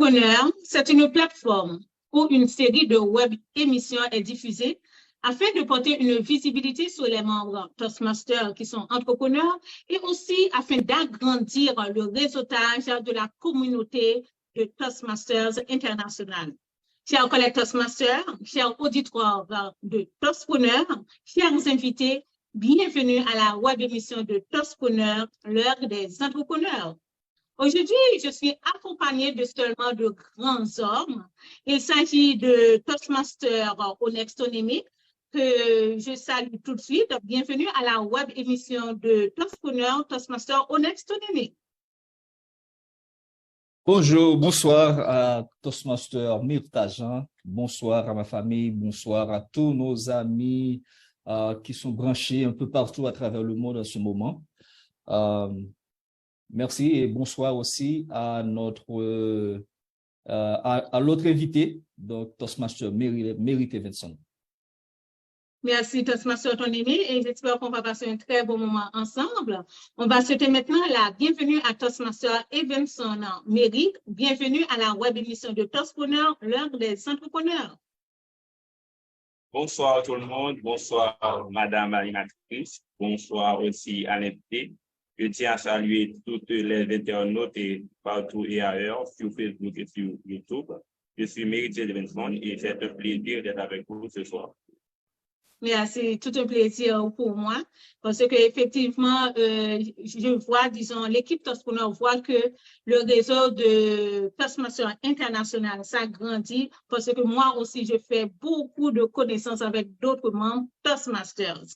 Toastpreneur, c'est une plateforme où une série de web émissions est diffusée afin de porter une visibilité sur les membres Toastmasters qui sont entrepreneurs et aussi afin d'agrandir le réseautage de la communauté de Toastmasters internationale. Chers collègues Toastmasters, chers auditeurs de Toastpreneurs, chers invités, bienvenue à la web émission de Toastpreneurs, l'heure des entrepreneurs. Aujourd'hui, je suis accompagnée de seulement de grands hommes. Il s'agit de Toastmaster Onextonemi, que je salue tout de suite. Bienvenue à la web émission de Toastpreneur, Toastmaster Onextonemi. Bonjour, bonsoir à Toastmaster Myrtajan, bonsoir à ma famille, bonsoir à tous nos amis qui sont branchés un peu partout à travers le monde en ce moment. Merci et bonsoir aussi à notre à l'autre invité, donc Toastmaster Mérite Vincent. Merci Toastmaster Onextonemi et j'espère qu'on va passer un très bon moment ensemble. On va souhaiter maintenant la bienvenue à Toastmaster Evenson Mérite. Bienvenue à la web émission de Toastpreneurs, l'heure des entrepreneurs. Bonsoir tout le monde, bonsoir Madame l'animatrice, bonsoir aussi à l'invité. Je tiens à saluer toutes les internautes et partout et ailleurs, sur Facebook et sur YouTube. Je suis Mérite Vincent et c'est un plaisir d'être avec vous ce soir. Merci, tout un plaisir pour moi parce que effectivement, je vois, disons, l'équipe Toastpreneur voit que le réseau de Toastmasters international s'agrandit parce que moi aussi, je fais beaucoup de connaissances avec d'autres membres Toastmasters.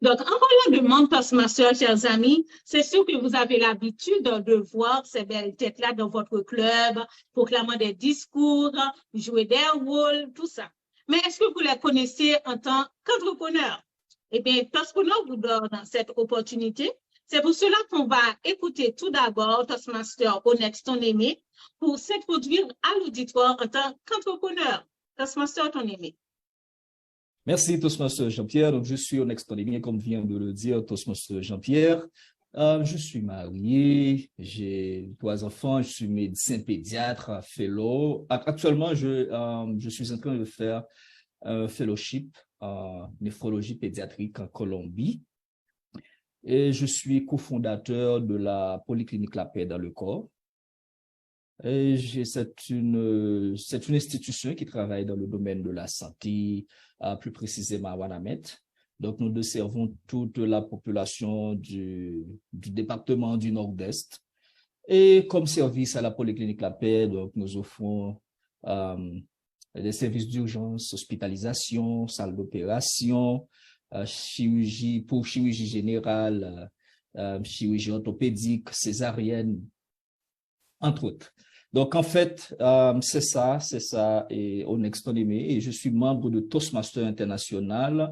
Donc, en parlant de membres Toastmasters, chers amis, c'est sûr que vous avez l'habitude de voir ces belles têtes-là dans votre club, proclamant des discours, jouer des rôles, tout ça. Mais est-ce que vous les connaissez en tant qu'entrepreneur? Eh bien, Toastpreneur vous donne cette opportunité. C'est pour cela qu'on va écouter tout d'abord Toastmaster Onextonemi pour s'introduire à l'auditoire en tant qu'entrepreneur. Toastmaster Onextonemi. Merci Toastmaster Jean-Pierre. Donc, je suis Onextonemi, comme vient de le dire Toastmaster Jean-Pierre. Je suis marié, j'ai 3 enfants, je suis médecin pédiatre, fellow. Actuellement, je suis en train de faire un fellowship en néphrologie pédiatrique en Colombie. Et je suis cofondateur de la Polyclinique La Paix dans le corps. Et c'est une institution qui travaille dans le domaine de la santé, plus précisément à Wanamet. Donc, nous desservons toute la population du département du Nord-Est. Et comme service à la Polyclinique La Paix, donc, nous offrons des services d'urgence, hospitalisation, salle d'opération, chirurgie générale, chirurgie orthopédique, césarienne, entre autres. Donc, en fait, c'est ça, et Onextonemi, et je suis membre de Toastmaster International.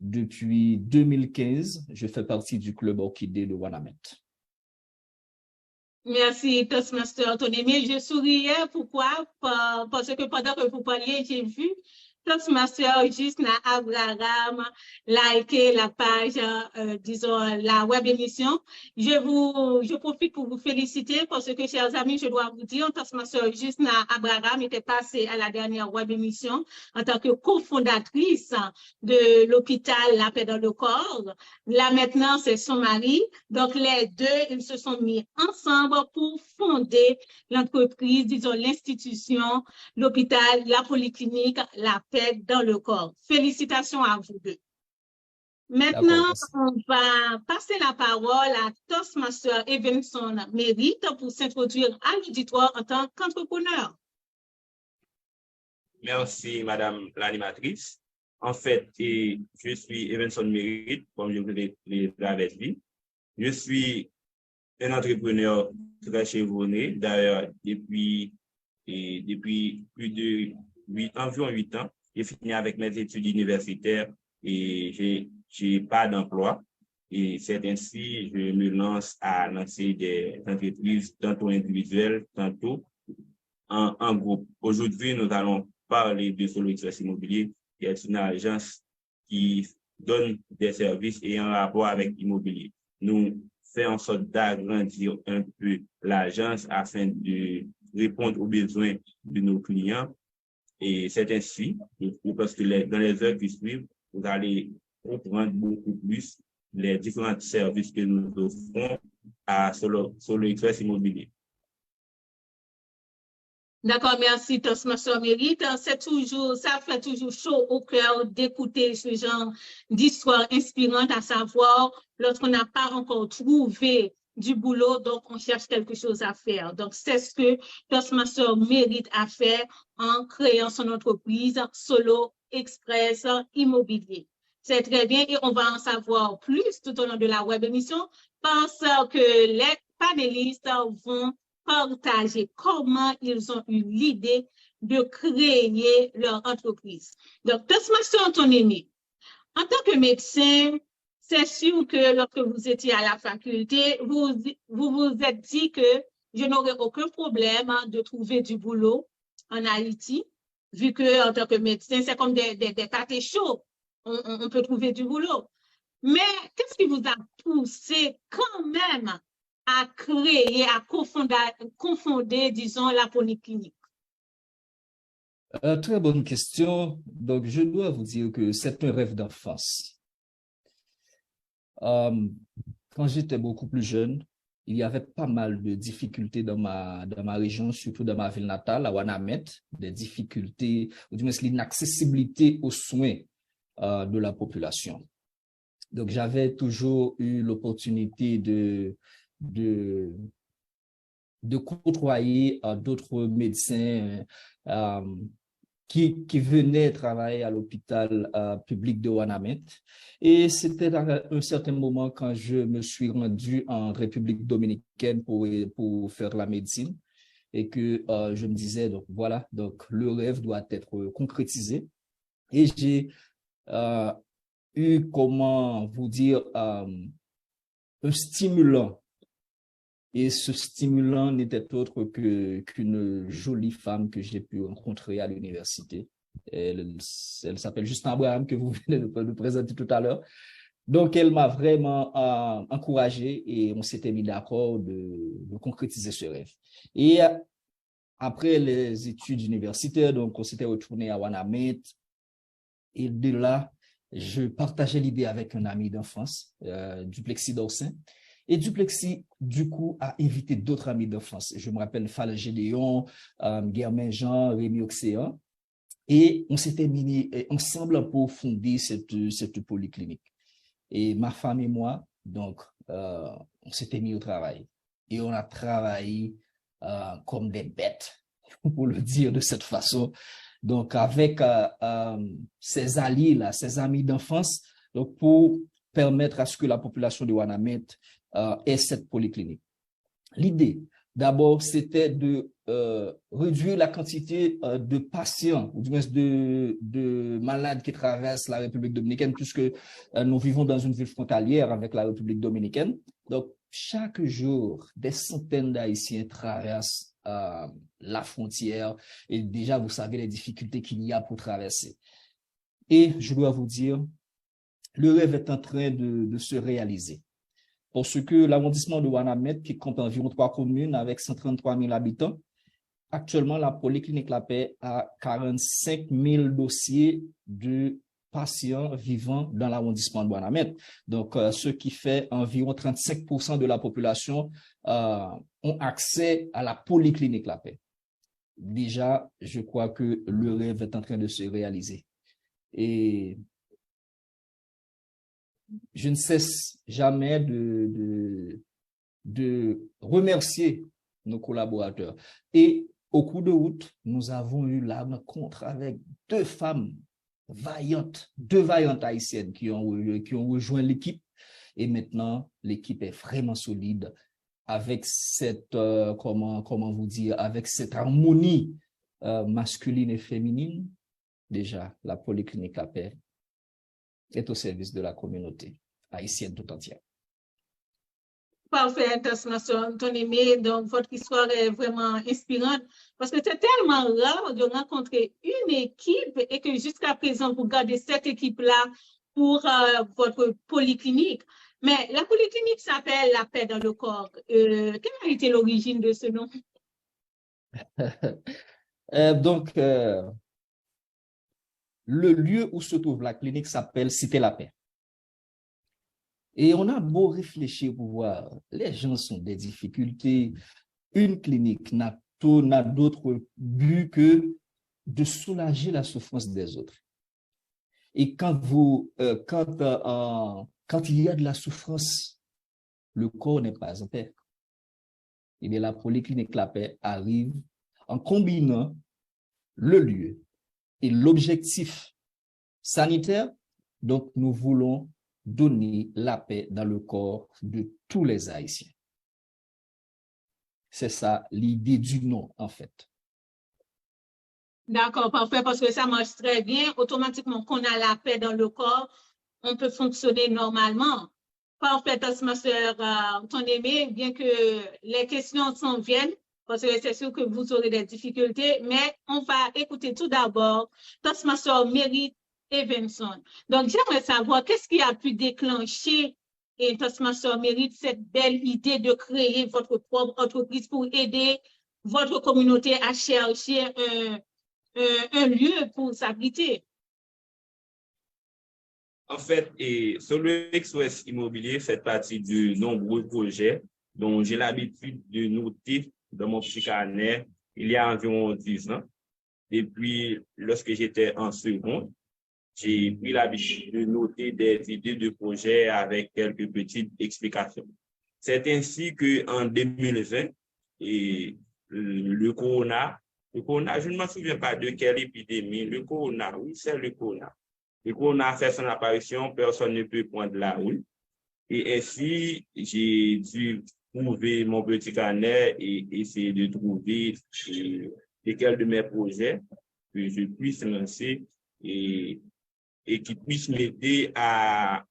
Depuis 2015, je fais partie du club Orchidée de Wanamet. Merci, Toastmaster Onextonemi. Je souriais, pourquoi? Parce que pendant que vous parliez, j'ai vu Toastmaster Jusna Abraham liker la page, disons, la web émission. Je profite pour vous féliciter parce que, chers amis, je dois vous dire, Toastmaster Jusna Abraham était passée à la dernière web émission en tant que cofondatrice de l'hôpital La Paix dans le corps. Là, maintenant, c'est son mari. Donc, les deux, ils se sont mis ensemble pour fonder l'entreprise, disons, l'institution, l'hôpital, la polyclinique, La Paix dans le corps. Félicitations à vous deux. Maintenant, on va passer la parole à Toastmaster Evenson Mérite pour s'introduire à l'auditoire en tant qu'entrepreneur. Merci, Madame l'animatrice. En fait, je suis Evenson Mérite, comme je vous l'ai dit. Je suis un entrepreneur très chevronné, d'ailleurs, depuis plus de environ 8 ans. J'ai fini avec mes études universitaires et j'ai pas d'emploi. Et c'est ainsi je me lance à lancer des entreprises, tantôt individuelles, tantôt en groupe. Aujourd'hui, nous allons parler de Solo Express Immobilier, qui est une agence qui donne des services et un rapport avec l'immobilier. Nous faisons en sorte d'agrandir un peu l'agence afin de répondre aux besoins de nos clients. Et c'est ainsi, parce que dans les heures qui suivent, vous allez comprendre beaucoup plus les différents services que nous offrons à Solo Express Immobilier. D'accord, merci, Toastmaster Mérite. Ça fait toujours chaud au cœur d'écouter ce genre d'histoire inspirante, à savoir, lorsqu'on n'a pas encore trouvé du boulot, donc on cherche quelque chose à faire. Donc, c'est ce que Toastmaster Mérite à faire en créant son entreprise Solo Express Immobilier. C'est très bien et on va en savoir plus tout au long de la web émission parce que les panélistes vont partager comment ils ont eu l'idée de créer leur entreprise. Donc, Toastmaster Antonini, en tant que médecin, c'est sûr que lorsque vous étiez à la faculté, vous êtes dit que je n'aurais aucun problème de trouver du boulot en Haïti, vu que en tant que médecin, c'est comme des pâtés chauds. On peut trouver du boulot. Mais qu'est-ce qui vous a poussé quand même à créer, à confonder, disons, la polyclinique? Très bonne question. Donc, je dois vous dire que c'est un rêve d'enfance. Quand j'étais beaucoup plus jeune, il y avait pas mal de difficultés dans ma région, surtout dans ma ville natale, à Ouanamet, des difficultés, ou du moins l'inaccessibilité aux soins de la population. Donc, j'avais toujours eu l'opportunité de côtoyer d'autres médecins qui venaient travailler à l'hôpital public de Ouanamet. Et c'était à un certain moment quand je me suis rendu en République dominicaine pour faire la médecine et que je me disais, donc voilà, donc le rêve doit être concrétisé. Et j'ai eu, comment vous dire, un stimulant. Et ce stimulant n'était autre qu'une jolie femme que j'ai pu rencontrer à l'université. Elle s'appelle Justin Abraham, que vous venez de présenter tout à l'heure. Donc, elle m'a vraiment encouragé et on s'était mis d'accord de concrétiser ce rêve. Et après les études universitaires, donc on s'était retourné à Ouanamet. Et de là, je partageais l'idée avec un ami d'enfance, Duplexis Dorsin. Et Duplexis, du coup, a invité d'autres amis d'enfance. Je me rappelle Fal Gédéon, Germain Jean, Rémi Océan. Et on s'était mis ensemble pour fonder cette polyclinique. Et ma femme et moi, donc, on s'était mis au travail. Et on a travaillé comme des bêtes, pour le dire de cette façon. Donc, avec ces alliés-là, ces amis d'enfance, donc pour permettre à ce que la population de Ouanamet ait cette polyclinique. L'idée, d'abord, c'était de réduire la quantité de patients, ou du moins de malades qui traversent la République dominicaine, puisque nous vivons dans une ville frontalière avec la République dominicaine. Donc, chaque jour, des centaines d'Haïtiens traversent la frontière et déjà, vous savez les difficultés qu'il y a pour traverser. Et je dois vous dire, le rêve est en train de se réaliser. Parce que l'arrondissement de Ouanamet, qui compte environ 3 communes avec 133 000 habitants, actuellement, la Polyclinique La Paix a 45 000 dossiers de patients vivant dans l'arrondissement de Ouanamet. Donc, ce qui fait environ 35% de la population ont accès à la Polyclinique La Paix. Déjà, je crois que le rêve est en train de se réaliser. Et je ne cesse jamais de remercier nos collaborateurs. Et au cours de route, nous avons eu la rencontre avec deux vaillantes haïtiennes qui ont rejoint l'équipe. Et maintenant, l'équipe est vraiment solide avec cette, comment vous dire, avec cette harmonie masculine et féminine. Déjà, la Polyclinique La Paix est au service de la communauté haïtienne tout entière. Parfait, Antonini. Donc, votre histoire est vraiment inspirante parce que c'est tellement rare de rencontrer une équipe et que jusqu'à présent, vous gardez cette équipe-là pour votre polyclinique. Mais la polyclinique s'appelle La Paix dans le corps. Quelle a été l'origine de ce nom? Donc, le lieu où se trouve la clinique s'appelle Cité La Paix. Et on a beau réfléchir pour voir, les gens ont des difficultés. Une clinique n'a d'autre but que de soulager la souffrance des autres. Et quand il y a de la souffrance, le corps n'est pas en paix. Et bien la polyclinique La Paix arrive en combinant le lieu et l'objectif sanitaire. Donc, nous voulons donner la paix dans le corps de tous les Haïtiens. C'est ça l'idée du nom, en fait. D'accord, parfait, parce que ça marche très bien. Automatiquement, qu'on a la paix dans le corps, on peut fonctionner normalement. Parfait, ma soeur Ton-Aimé, bien que les questions s'en viennent, parce que c'est sûr que vous aurez des difficultés, mais on va écouter tout d'abord ma soeur Mérite Evenson. Donc, j'aimerais savoir qu'est-ce qui a pu déclencher et ma soeur Mérite cette belle idée de créer votre propre entreprise pour aider votre communauté à chercher un lieu pour s'abriter. En fait, Solo Express Immobilier fait partie de nombreux projets dont j'ai l'habitude de noter dans mon petit carnet il y a environ 10 ans. Depuis, lorsque j'étais en seconde, j'ai pris l'habitude de noter des idées de projets avec quelques petites explications. C'est ainsi qu'en 2020, le corona, je ne m'en souviens pas de quelle épidémie, le corona, oui, c'est le corona. Le corona a fait son apparition, personne ne peut prendre la rue. Et ainsi, j'ai dû trouver mon petit carnet et essayer de trouver lesquels de mes projets que je puisse lancer et qui puissent m'aider à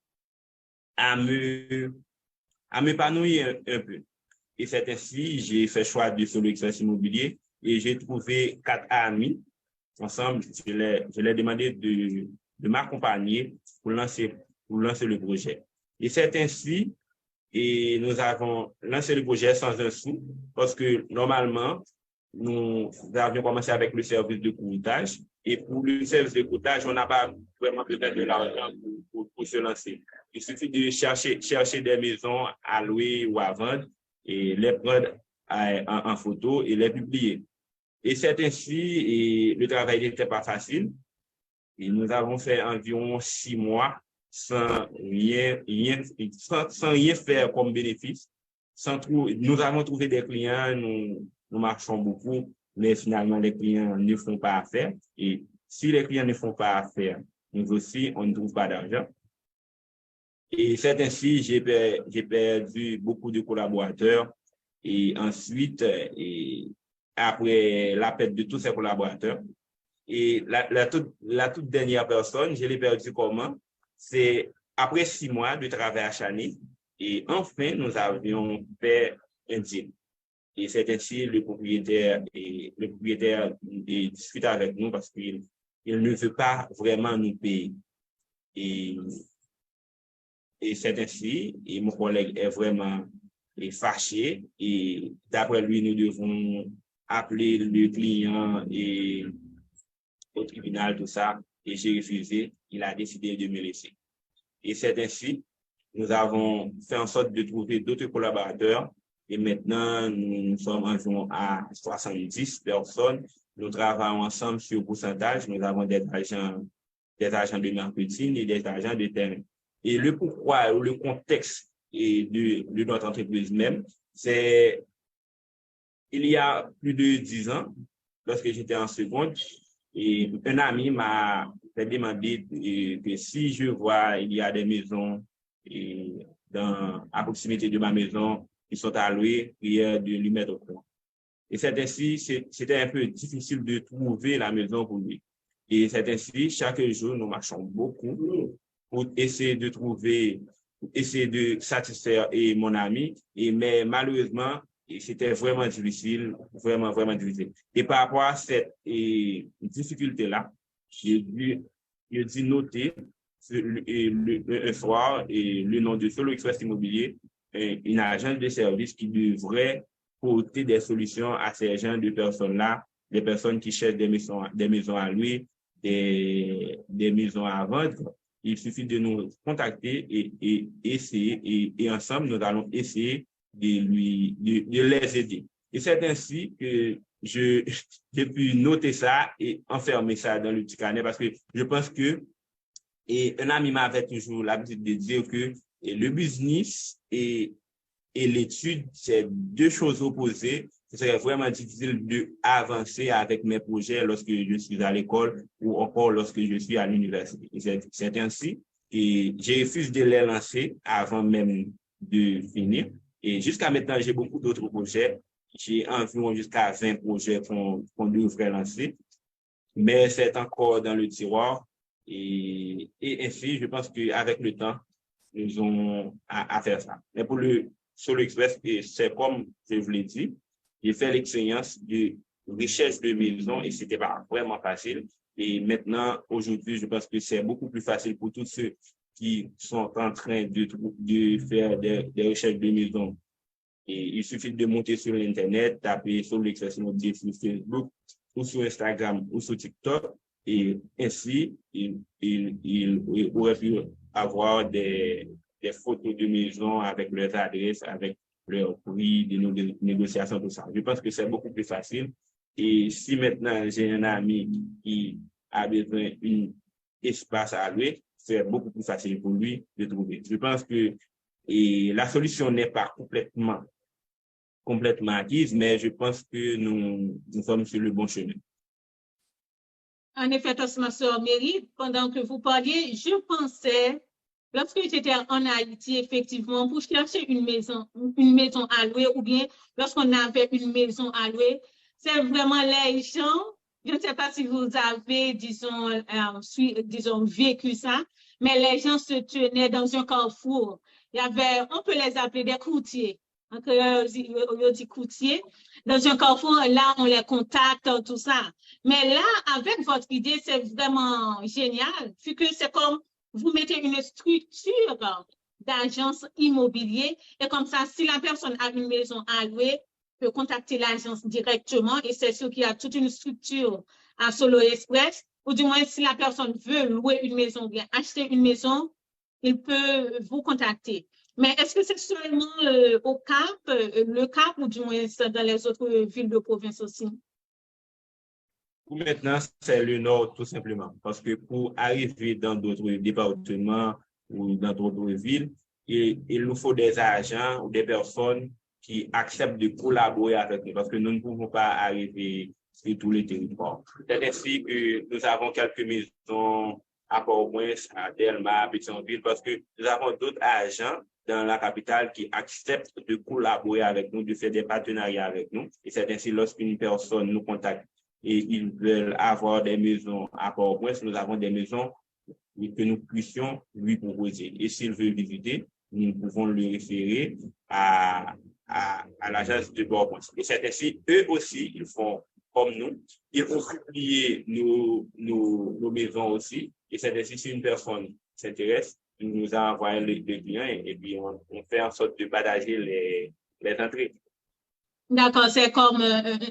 m'épanouir un peu. Et c'est ainsi, j'ai fait choix de Solo Express Immobilier et j'ai trouvé 4 amis. Ensemble, je leur ai demandé de m'accompagner pour lancer le projet. Et c'est ainsi, et nous avons lancé le projet sans un sou, parce que normalement, nous avions commencé avec le service de courtage. Et pour le service de courtage, on n'a pas vraiment peut-être de l'argent pour se lancer. Il suffit de chercher des maisons à louer ou à vendre et les prendre en photo et les publier. Et c'est ainsi, et le travail n'était pas facile. Et nous avons fait environ 6 mois sans rien faire comme bénéfice. Nous avons trouvé des clients, nous marchons beaucoup, mais finalement, les clients ne font pas affaire. Et si les clients ne font pas affaire, nous aussi, on ne trouve pas d'argent. Et c'est ainsi, j'ai perdu beaucoup de collaborateurs. Et ensuite, après la perte de tous ces collaborateurs, et la toute dernière personne, je l'ai perdue comment? C'est après 6 mois de travail acharné. Et enfin, nous avions fait un deal. Et c'est ainsi le propriétaire discute avec nous parce qu'il ne veut pas vraiment nous payer. Et c'est ainsi, et mon collègue est vraiment fâché. Et d'après lui, nous devons appeler le client et au tribunal, tout ça, et j'ai refusé. Il a décidé de me laisser. Et c'est ainsi, nous avons fait en sorte de trouver d'autres collaborateurs. Et maintenant, nous sommes environ à 70 personnes. Nous travaillons ensemble sur pourcentage. Nous avons des agents de marketing et des agents de terrain. Et le pourquoi, le contexte de notre entreprise même, c'est il y a plus de 10 ans, lorsque j'étais en seconde, et un ami m'a demandé que si je vois il y a des maisons à proximité de ma maison qui sont à louer, de lui mettre au courant. Et c'est ainsi, c'était un peu difficile de trouver la maison pour lui. Et c'est ainsi, chaque jour, nous marchons beaucoup pour essayer de satisfaire mon ami. Mais malheureusement, c'était vraiment difficile, vraiment, vraiment difficile. Et par rapport à cette difficulté-là, j'ai dû noter un soir le nom de Solo Express Immobilier, une agence de service qui devrait porter des solutions à ces genres de personnes-là, des personnes qui cherchent des maisons à louer, des maisons à vendre. Il suffit de nous contacter et essayer, et ensemble, nous allons essayer de les aider. Et c'est ainsi que j'ai pu noter ça et enfermer ça dans le petit carnet parce que je pense que, et un ami m'avait toujours l'habitude de dire que le business et l'étude, c'est deux choses opposées. Ce serait vraiment difficile d'avancer avec mes projets lorsque je suis à l'école ou encore lorsque je suis à l'université. C'est ainsi que j'ai refusé de les lancer avant même de finir. Et jusqu'à maintenant, j'ai beaucoup d'autres projets. J'ai environ jusqu'à 20 projets qu'on devrait lancer. Mais c'est encore dans le tiroir. Et ainsi, je pense qu'avec le temps, nous avons à faire ça. Mais pour le Solo Express, c'est comme je vous l'ai dit, j'ai fait l'expérience de recherche de maison et c'était pas vraiment facile. Et maintenant, aujourd'hui, je pense que c'est beaucoup plus facile pour tous ceux qui sont en train de faire des recherches de maison. Et il suffit de monter sur l'Internet, taper Solo Express sur Facebook ou sur Instagram ou sur TikTok. Et ainsi, il aurait pu avoir des photos de maison avec leurs adresses, avec leur prix, des négociations, tout ça. Je pense que c'est beaucoup plus facile. Et si maintenant j'ai un ami qui a besoin d'un espace à louer, c'est beaucoup plus facile pour lui de trouver. Je pense que la solution n'est pas complètement acquise, mais je pense que nous sommes sur le bon chemin. En effet, ma soeur Mary, pendant que vous parliez, je pensais, lorsque j'étais en Haïti, effectivement, pour chercher une maison à louer, ou bien lorsqu'on avait une maison à louer, c'est vraiment les gens, je ne sais pas si vous avez, disons, vécu ça, mais les gens se tenaient dans un carrefour. Il y avait, on peut les appeler des courtiers. On dit courtier. Dans un carrefour, là, on les contacte, tout ça. Mais là, avec votre idée, c'est vraiment génial, vu que c'est comme vous mettez une structure d'agence immobilière et comme ça, si la personne a une maison à louer, peut contacter l'agence directement et c'est sûr qu'il y a toute une structure à Solo Express, ou du moins, si la personne veut louer une maison ou bien acheter une maison, il peut vous contacter. Mais est-ce que c'est seulement au Cap, le Cap, ou du moins dans les autres villes de province aussi? Pour maintenant, c'est le Nord tout simplement. Parce que pour arriver dans d'autres départements ou dans d'autres villes, il nous faut des agents ou des personnes qui acceptent de collaborer avec nous parce que nous ne pouvons pas arriver sur tous les territoires. C'est ainsi que nous avons quelques maisons à Port-au-Prince, à Delma, à Pétionville, parce que nous avons d'autres agents dans la capitale qui acceptent de collaborer avec nous, de faire des partenariats avec nous. Et c'est ainsi lorsqu'une personne nous contacte et ils veulent avoir des maisons à Port-au-Prince, nous avons des maisons que nous puissions lui proposer. Et s'il veut visiter, nous pouvons le référer à l'agence de Port-au-Prince. Et c'est ainsi, eux aussi, ils font comme nous. Ils ont publié nos maisons aussi. Et c'est ainsi, si une personne s'intéresse, il nous a envoyé le lien et puis on fait en sorte de partager les entrées. D'accord, c'est comme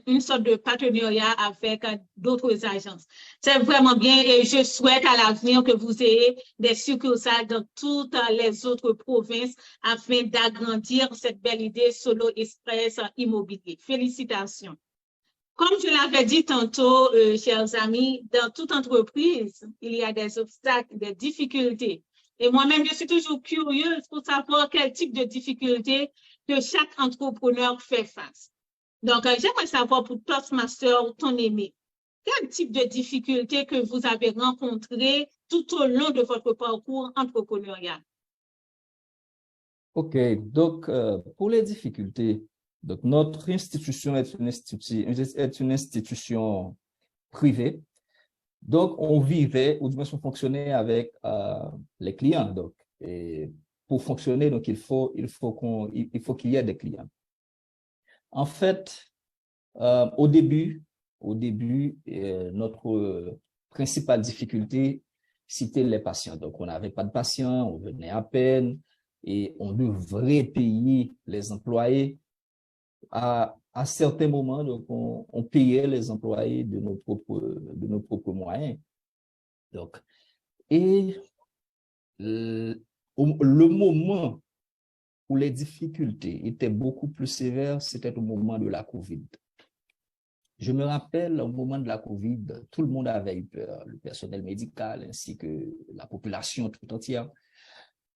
une sorte de partenariat avec d'autres agences. C'est vraiment bien et je souhaite à l'avenir que vous ayez des succursales dans toutes les autres provinces afin d'agrandir cette belle idée Solo Express immobilier. Félicitations. Comme je l'avais dit tantôt, chers amis, dans toute entreprise, il y a des obstacles, des difficultés. Et moi-même, je suis toujours curieuse pour savoir quel type de difficultés que chaque entrepreneur fait face. Donc, j'aimerais savoir pour Toastmaster, ton aimé, quel type de difficultés que vous avez rencontrées tout au long de votre parcours entrepreneurial? OK, donc pour les difficultés, donc notre institution est une institution privée. Donc, on vivait, ou du moins on fonctionnait avec les clients. Donc, et pour fonctionner, donc il faut qu'il y ait des clients. En fait, au début, notre principale difficulté, c'était les patients. Donc, on n'avait pas de patients, on venait à peine et on devrait payer les employés à à certains moments, donc, on payait les employés de nos propres moyens. Donc, et le moment où les difficultés étaient beaucoup plus sévères, c'était au moment de la COVID. Je me rappelle, au moment de la COVID, tout le monde avait eu peur, le personnel médical ainsi que la population tout entière.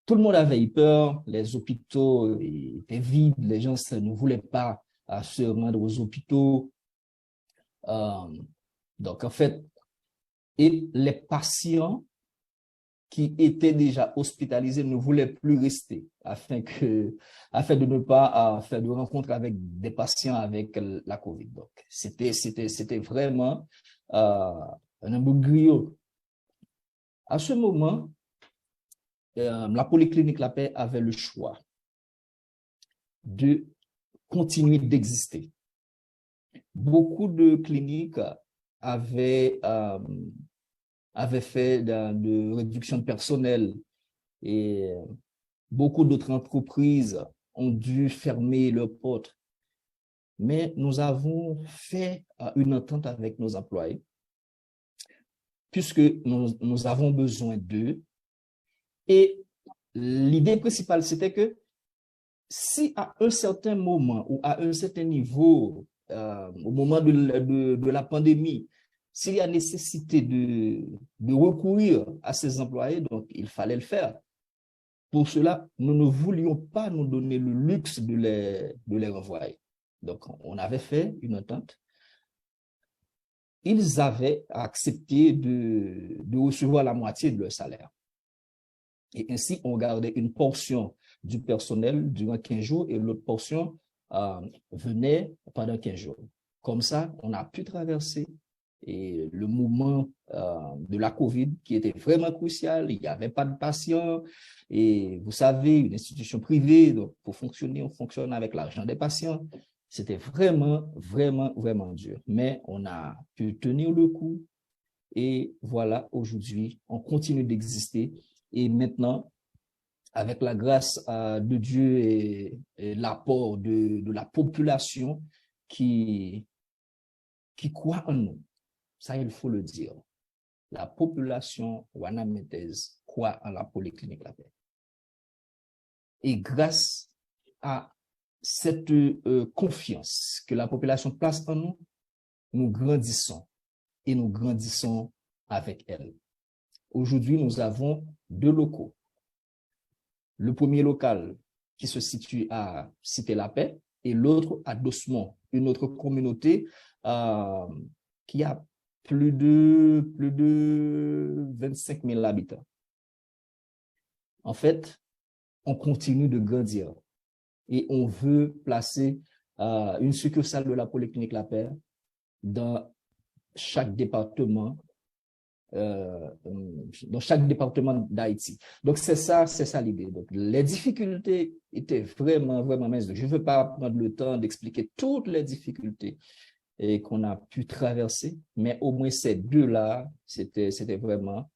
Tout le monde avait eu peur, les hôpitaux étaient vides, les gens ne voulaient pas se rendre aux hôpitaux. Donc, en fait, et les patients qui étaient déjà hospitalisés ne voulaient plus rester afin de ne pas faire de rencontres avec des patients avec la COVID. Donc, c'était vraiment un imbroglio. À ce moment, la Polyclinique La Paix avait le choix de continuer d'exister. Beaucoup de cliniques avaient fait de réduction de personnel et beaucoup d'autres entreprises ont dû fermer leurs portes. Mais nous avons fait une entente avec nos employés puisque nous avons besoin d'eux. Et l'idée principale, c'était que si à un certain moment ou à un certain niveau, au moment de la pandémie, s'il y a nécessité de recourir à ces employés, donc il fallait le faire. Pour cela, nous ne voulions pas nous donner le luxe de les renvoyer. Donc, on avait fait une entente. Ils avaient accepté de recevoir la moitié de leur salaire. Et ainsi, on gardait une portion du personnel durant 15 jours et l'autre portion venait pendant 15 jours. Comme ça, on a pu traverser et le moment de la COVID qui était vraiment crucial. Il n'y avait pas de patients et vous savez, une institution privée, donc pour fonctionner, on fonctionne avec l'argent des patients. C'était vraiment, vraiment, vraiment dur. Mais on a pu tenir le coup et voilà, aujourd'hui, on continue d'exister. Et maintenant, avec la grâce de Dieu et l'apport de la population qui croit en nous, ça il faut le dire, la population wanamétaise croit en la Polyclinique La Paix. Et grâce à cette confiance que la population place en nous, nous grandissons et nous grandissons avec elle. Aujourd'hui, nous avons 2 locaux. Le premier local qui se situe à Cité La Paix et l'autre à Dossemont, une autre communauté qui a plus de 25 000 habitants. En fait, on continue de grandir et on veut placer une succursale de la Polyclinique La Paix dans chaque département d'Haïti. Donc, c'est ça l'idée. Donc, les difficultés étaient vraiment, vraiment minces. Je ne veux pas prendre le temps d'expliquer toutes les difficultés qu'on a pu traverser, mais au moins ces 2-là, c'était vraiment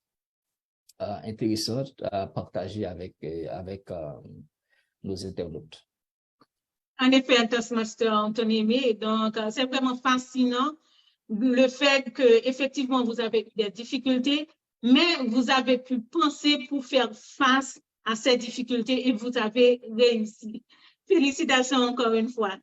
intéressant à partager avec nos internautes. En effet, Toastmaster Anthony, donc c'est vraiment fascinant le fait que effectivement vous avez eu des difficultés, mais vous avez pu penser pour faire face à ces difficultés et vous avez réussi. Félicitations encore une fois.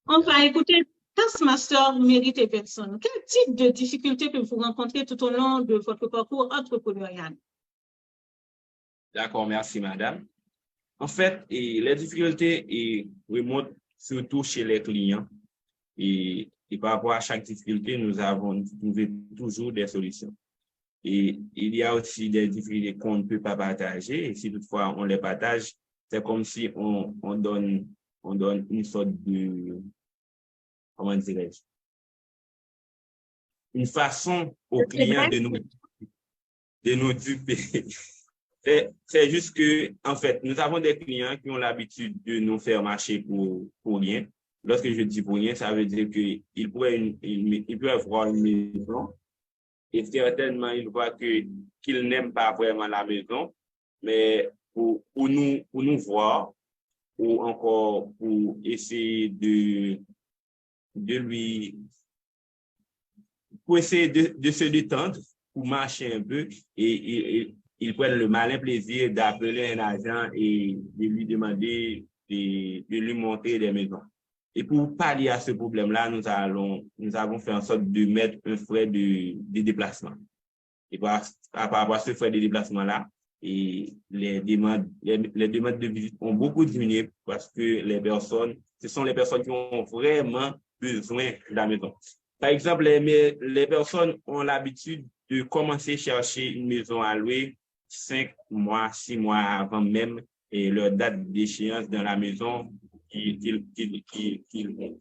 On va écouter Toastmaster Merritt Everson. Quel type de difficultés que vous rencontrez tout au long de votre parcours entrepreneurial? D'accord, merci madame. En fait, les difficultés remontent surtout chez les clients. Et par rapport à chaque difficulté, nous avons trouvé toujours des solutions. Et il y a aussi des difficultés qu'on ne peut pas partager. Et si toutefois on les partage, c'est comme si on donne une sorte de, comment dirais-je, une façon aux clients de nous duper. C'est juste que, en fait, nous avons des clients qui ont l'habitude de nous faire marcher pour rien. Lorsque je dis pour rien, ça veut dire qu'ils pourraient voir une maison et certainement ils voient qu'ils n'aiment pas vraiment la maison, mais pour nous voir ou encore pour essayer pour essayer de se détendre, pour marcher un peu, et ils prennent le malin plaisir d'appeler un agent et de lui demander de lui montrer des maisons. Et pour pallier à ce problème-là, nous avons fait en sorte de mettre un frais de déplacement. Et par rapport à ce frais de déplacement-là, et les demandes de visite ont beaucoup diminué parce que ce sont les personnes qui ont vraiment besoin de la maison. Par exemple, les personnes ont l'habitude de commencer à chercher une maison à louer 5 mois, 6 mois avant même et leur date d'échéance dans la maison qu'ils ont.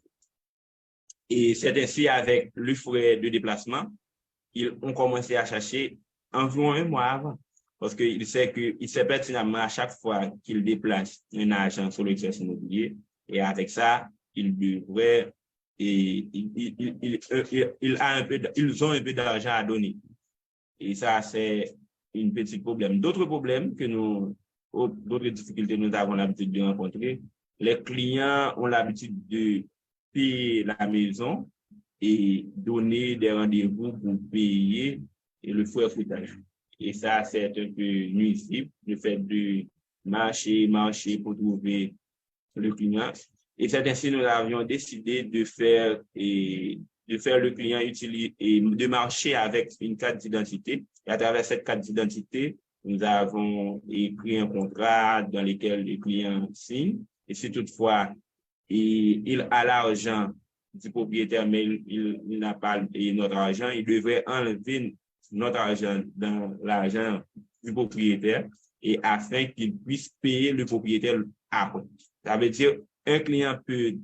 Et c'est ainsi avec le frais de déplacement, ils ont commencé à chercher environ 1 mois avant. Parce qu'il sait pertinemment à chaque fois qu'il déplace un agent sur l'exercice immobilier, et avec ça, il devrait, et ils ont un peu d'argent à donner. Et ça, c'est un petit problème. D'autres problèmes d'autres difficultés que nous avons l'habitude de rencontrer, les clients ont l'habitude de payer la maison et donner des rendez-vous pour payer et le frais foutage. Et ça, c'est un peu nuisible, le fait de marcher pour trouver le client. Et c'est ainsi que nous avions décidé de faire le client utiliser et de marcher avec une carte d'identité. Et à travers cette carte d'identité, nous avons écrit un contrat dans lequel le client signe. Et si toutefois, il a l'argent du propriétaire, mais il n'a pas notre argent, il devrait enlever notre argent dans l'argent du propriétaire et afin qu'il puisse payer le propriétaire après. Ça veut dire un client peut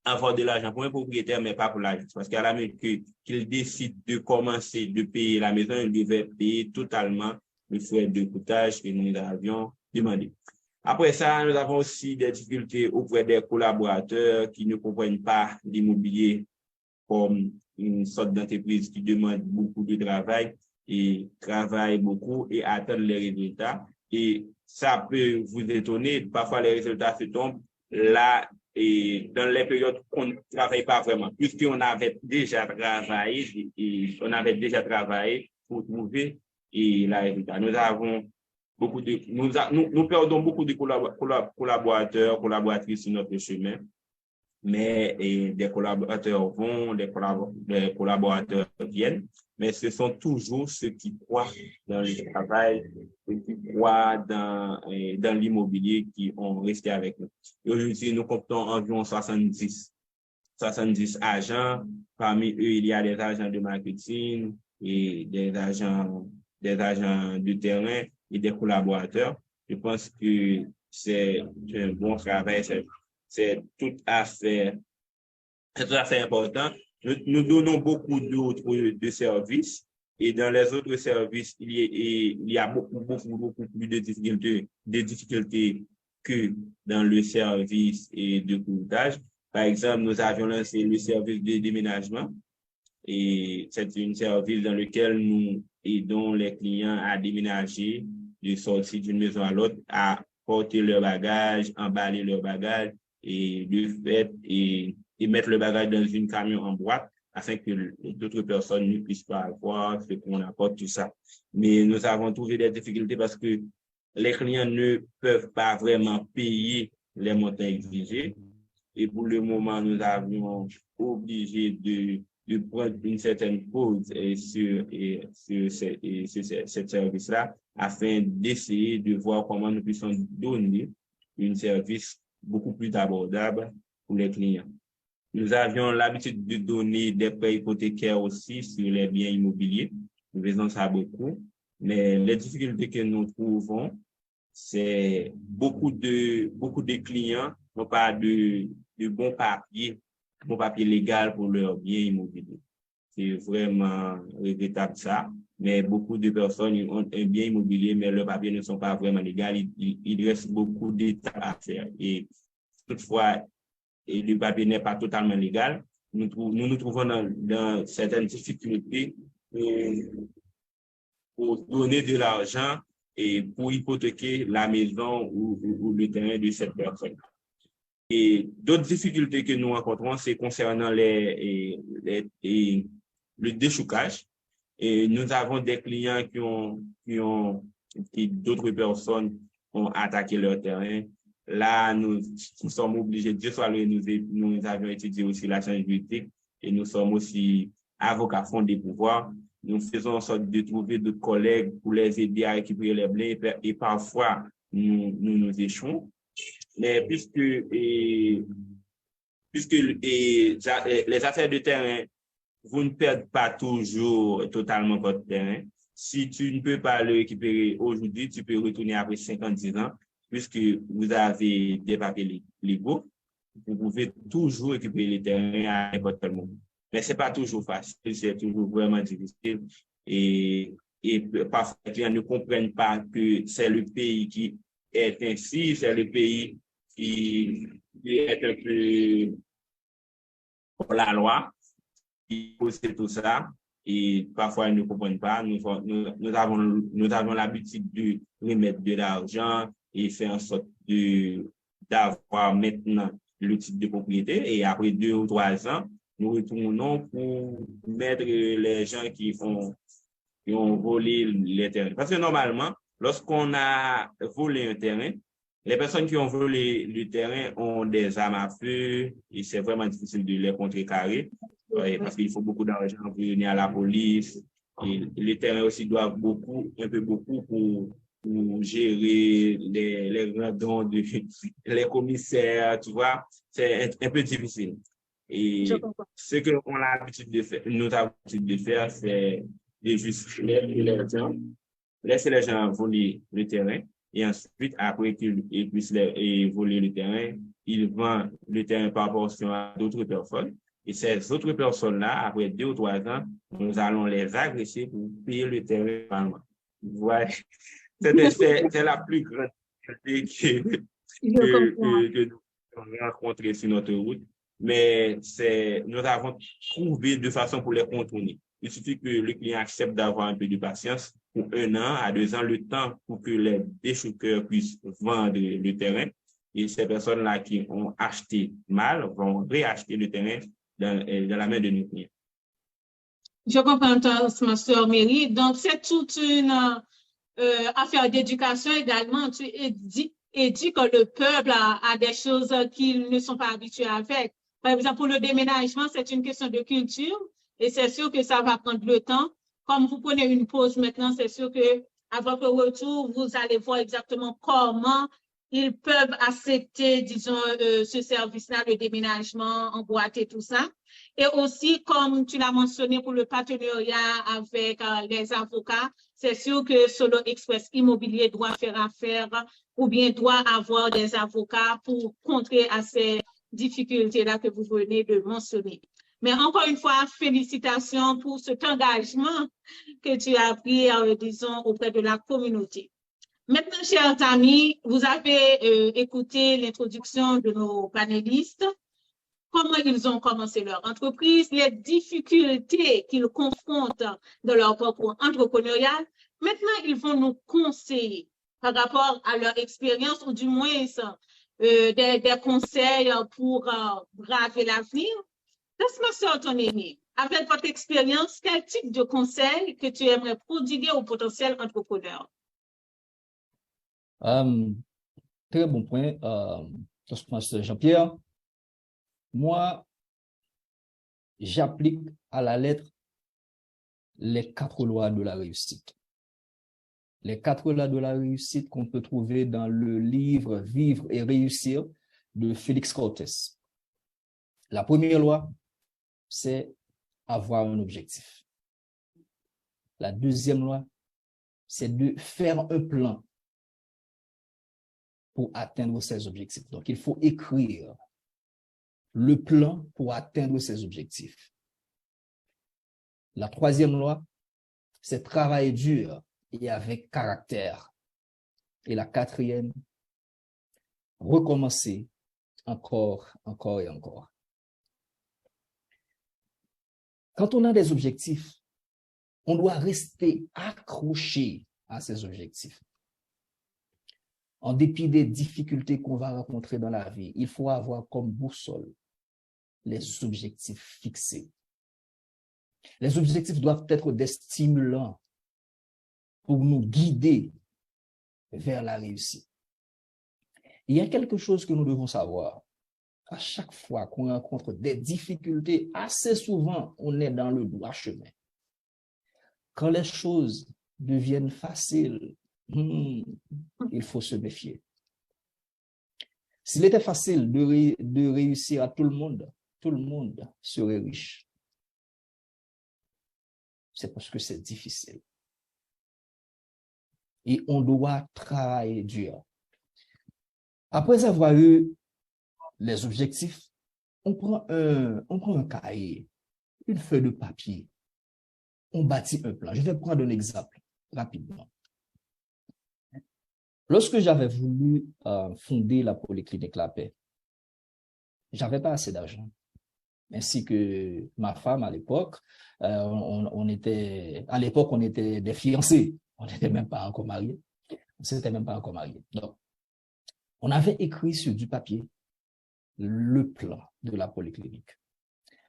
avoir de l'argent pour un propriétaire, mais pas pour l'agence. Parce qu'à la minute qu'il décide de commencer de payer la maison, il devait payer totalement le frais de coûtage que nous avions demandé. Après ça, nous avons aussi des difficultés auprès des collaborateurs qui ne comprennent pas l'immobilier comme une sorte d'entreprise qui demande beaucoup de travail et travaille beaucoup et attend les résultats. Et ça peut vous étonner, parfois les résultats se tombent là et dans les périodes qu'on ne travaille pas vraiment, puisqu'on avait déjà travaillé pour trouver la résultat. Nous perdons beaucoup de collaborateurs, collaboratrices sur notre chemin. Mais des collaborateurs vont, des collaborateurs viennent, mais ce sont toujours ceux qui croient dans le travail, ceux qui croient dans l'immobilier qui ont resté avec nous. Et aujourd'hui, nous comptons environ 70 agents. Parmi eux, il y a des agents de marketing et des agents de terrain et des collaborateurs. Je pense que c'est un bon travail. C'est tout à fait important. Nous donnons beaucoup de services et dans les autres services, il y a beaucoup plus de difficultés que dans le service et de courtage. Par exemple, nous avions lancé le service de déménagement et c'est un service dans lequel nous aidons les clients à déménager, de sortir d'une maison à l'autre, à porter leurs bagages, emballer leurs bagages, et mettre le bagage dans une camion en boîte afin que d'autres personnes ne puissent pas avoir ce qu'on apporte, tout ça. Mais nous avons trouvé des difficultés parce que les clients ne peuvent pas vraiment payer les montants exigés. Et pour le moment, nous avions obligé de prendre une certaine pause sur ce service-là afin d'essayer de voir comment nous puissions donner un service beaucoup plus abordable pour les clients. Nous avions l'habitude de donner des prêts hypothécaires aussi sur les biens immobiliers. Nous faisons ça beaucoup. Mais les difficultés que nous trouvons, c'est beaucoup de clients n'ont pas de bon papier légal pour leurs biens immobiliers. C'est vraiment regrettable ça. Mais beaucoup de personnes ont un bien immobilier, mais leurs papiers ne sont pas vraiment légaux. Il reste beaucoup d'étapes à faire. Et toutefois, le papier n'est pas totalement légal. Nous nous trouvons dans certaines difficultés pour donner de l'argent et pour hypothéquer la maison ou le terrain de cette personne. Et d'autres difficultés que nous rencontrons, c'est concernant le déchoucage. Et nous avons des clients qui d'autres personnes ont attaqué leur terrain. Là, nous sommes obligés, Dieu soit loué, nous avions étudié aussi la science juridique et nous sommes aussi avocats fondés pouvoirs. Nous faisons en sorte de trouver d'autres collègues pour les aider à récupérer les blés et parfois nous échouons. Mais puisque les affaires de terrain, vous ne perdez pas toujours totalement votre terrain. Si tu ne peux pas le récupérer aujourd'hui, tu peux retourner après 50-10 ans, puisque vous avez des papiers légaux. Vous pouvez toujours récupérer les terrains à n'importe quel moment. Mais ce n'est pas toujours facile, c'est toujours vraiment difficile. Et parfois, les clients ne comprennent pas que c'est le pays qui est ainsi, c'est le pays qui est un peu pour la loi, qui pose tout ça. Et parfois, ils ne comprennent pas. Nous avons l'habitude de remettre de l'argent et faire en sorte d'avoir maintenant le titre de propriété. Et après 2 ou 3 ans, nous retournons pour mettre les gens qui ont volé les terrains. Parce que normalement, lorsqu'on a volé un terrain, les personnes qui ont volé le terrain ont des armes à feu et c'est vraiment difficile de les contrecarrer parce qu'il faut beaucoup d'argent pour venir à la police. Et les terrains aussi doivent un peu beaucoup pour gérer les rendons, les commissaires, tu vois. C'est un peu difficile. Et ce que nous avons l'habitude de faire, c'est de juste laisser les gens voler le terrain. Et ensuite, après qu'ils puissent voler le terrain, ils vendent le terrain par portion à d'autres personnes. Et ces autres personnes-là, après 2 ou 3 ans, nous allons les agresser pour payer le terrain. Ouais. C'est la plus grande difficulté que nous avons rencontrée sur notre route. Mais nous avons trouvé de façon pour les contourner. Il suffit que le client accepte d'avoir un peu de patience pour 1 an à 2 ans, le temps pour que les déchouqueurs puissent vendre le terrain. Et ces personnes-là qui ont acheté mal vont réacheter le terrain dans la main de nos clients. Je comprends, ma soeur Mary. Donc, c'est toute une affaire d'éducation également. Tu dis que le peuple a des choses qu'ils ne sont pas habitués à faire. Par exemple, pour le déménagement, c'est une question de culture et c'est sûr que ça va prendre le temps. Comme vous prenez une pause maintenant, c'est sûr que à votre retour, vous allez voir exactement comment ils peuvent accepter, disons, ce service-là, le déménagement, emboîter tout ça. Et aussi, comme tu l'as mentionné pour le partenariat avec les avocats, c'est sûr que Solo Express Immobilier doit faire affaire ou bien doit avoir des avocats pour contrer à ces difficultés-là que vous venez de mentionner. Mais encore une fois, félicitations pour cet engagement que tu as pris, disons, auprès de la communauté. Maintenant, chers amis, vous avez écouté l'introduction de nos panélistes, comment ils ont commencé leur entreprise, les difficultés qu'ils confrontent dans leur parcours entrepreneurial. Maintenant, ils vont nous conseiller par rapport à leur expérience ou du moins des conseils pour braver l'avenir. Laisse-moi sur ton aîné. Avec votre expérience, quel type de conseils que tu aimerais prodiguer aux potentiels entrepreneurs? Très bon point, Jean-Pierre. Moi, j'applique à la lettre les 4 lois de la réussite. Les 4 lois de la réussite qu'on peut trouver dans le livre Vivre et réussir de Félix Cortés. La première loi, c'est avoir un objectif. La deuxième loi, c'est de faire un plan pour atteindre ces objectifs. Donc, il faut écrire le plan pour atteindre ces objectifs. La troisième loi, c'est travailler dur et avec caractère. Et la quatrième, recommencer encore et encore. Quand on a des objectifs, on doit rester accroché à ces objectifs. En dépit des difficultés qu'on va rencontrer dans la vie, il faut avoir comme boussole les objectifs fixés. Les objectifs doivent être des stimulants pour nous guider vers la réussite. Il y a quelque chose que nous devons savoir. À chaque fois qu'on rencontre des difficultés, assez souvent, on est dans le droit chemin. Quand les choses deviennent faciles, il faut se méfier. S'il était facile de réussir à tout le monde serait riche. C'est parce que c'est difficile. Et on doit travailler dur. Après avoir eu les objectifs, on prend un cahier, une feuille de papier, on bâtit un plan. Je vais prendre un exemple rapidement. Lorsque j'avais voulu fonder la Polyclinique La Paix, j'avais pas assez d'argent. Ainsi que ma femme à l'époque, on était des fiancés. On n'était même pas encore mariés. On s'était même pas encore mariés. Donc, on avait écrit sur du papier le plan de la polyclinique.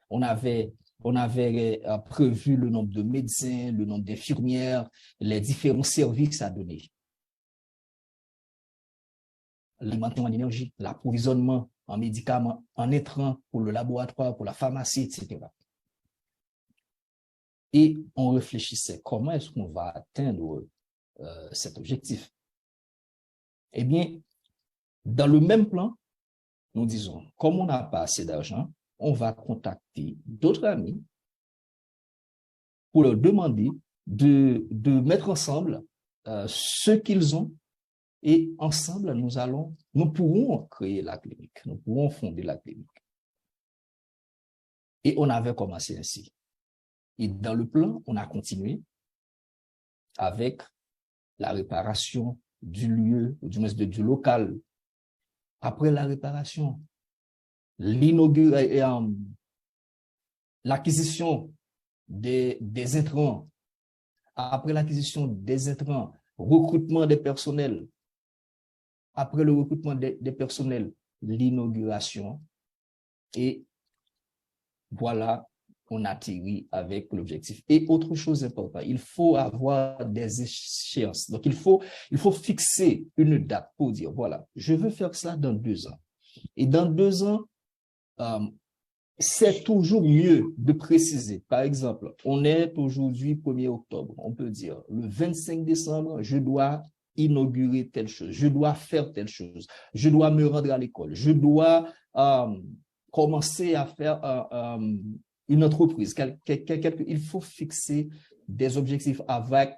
On avait prévu le nombre de médecins, le nombre d'infirmières, les différents services à donner. L'alimentation en énergie, l'approvisionnement en médicaments, en intrants pour le laboratoire, pour la pharmacie, etc. Et on réfléchissait comment est-ce qu'on va atteindre cet objectif. Eh bien, dans le même plan, nous disons, comme on n'a pas assez d'argent, on va contacter d'autres amis pour leur demander de mettre ensemble ce qu'ils ont et ensemble, nous pourrons créer la clinique, nous pourrons fonder la clinique. Et on avait commencé ainsi. Et dans le plan, on a continué avec la réparation du lieu, ou du moins du local. Après la réparation, l'acquisition des intrants. Après l'acquisition des intrants, recrutement des personnels. Après le recrutement des personnels, l'inauguration. Et voilà, on atterrit avec l'objectif. Et autre chose importante, il faut avoir des échéances. Donc, il faut fixer une date pour dire, voilà, je veux faire ça dans 2 ans. Et dans 2 ans, c'est toujours mieux de préciser. Par exemple, on est aujourd'hui 1er octobre. On peut dire, le 25 décembre, je dois inaugurer telle chose, je dois faire telle chose, je dois me rendre à l'école, je dois commencer à faire une entreprise. Il faut fixer des objectifs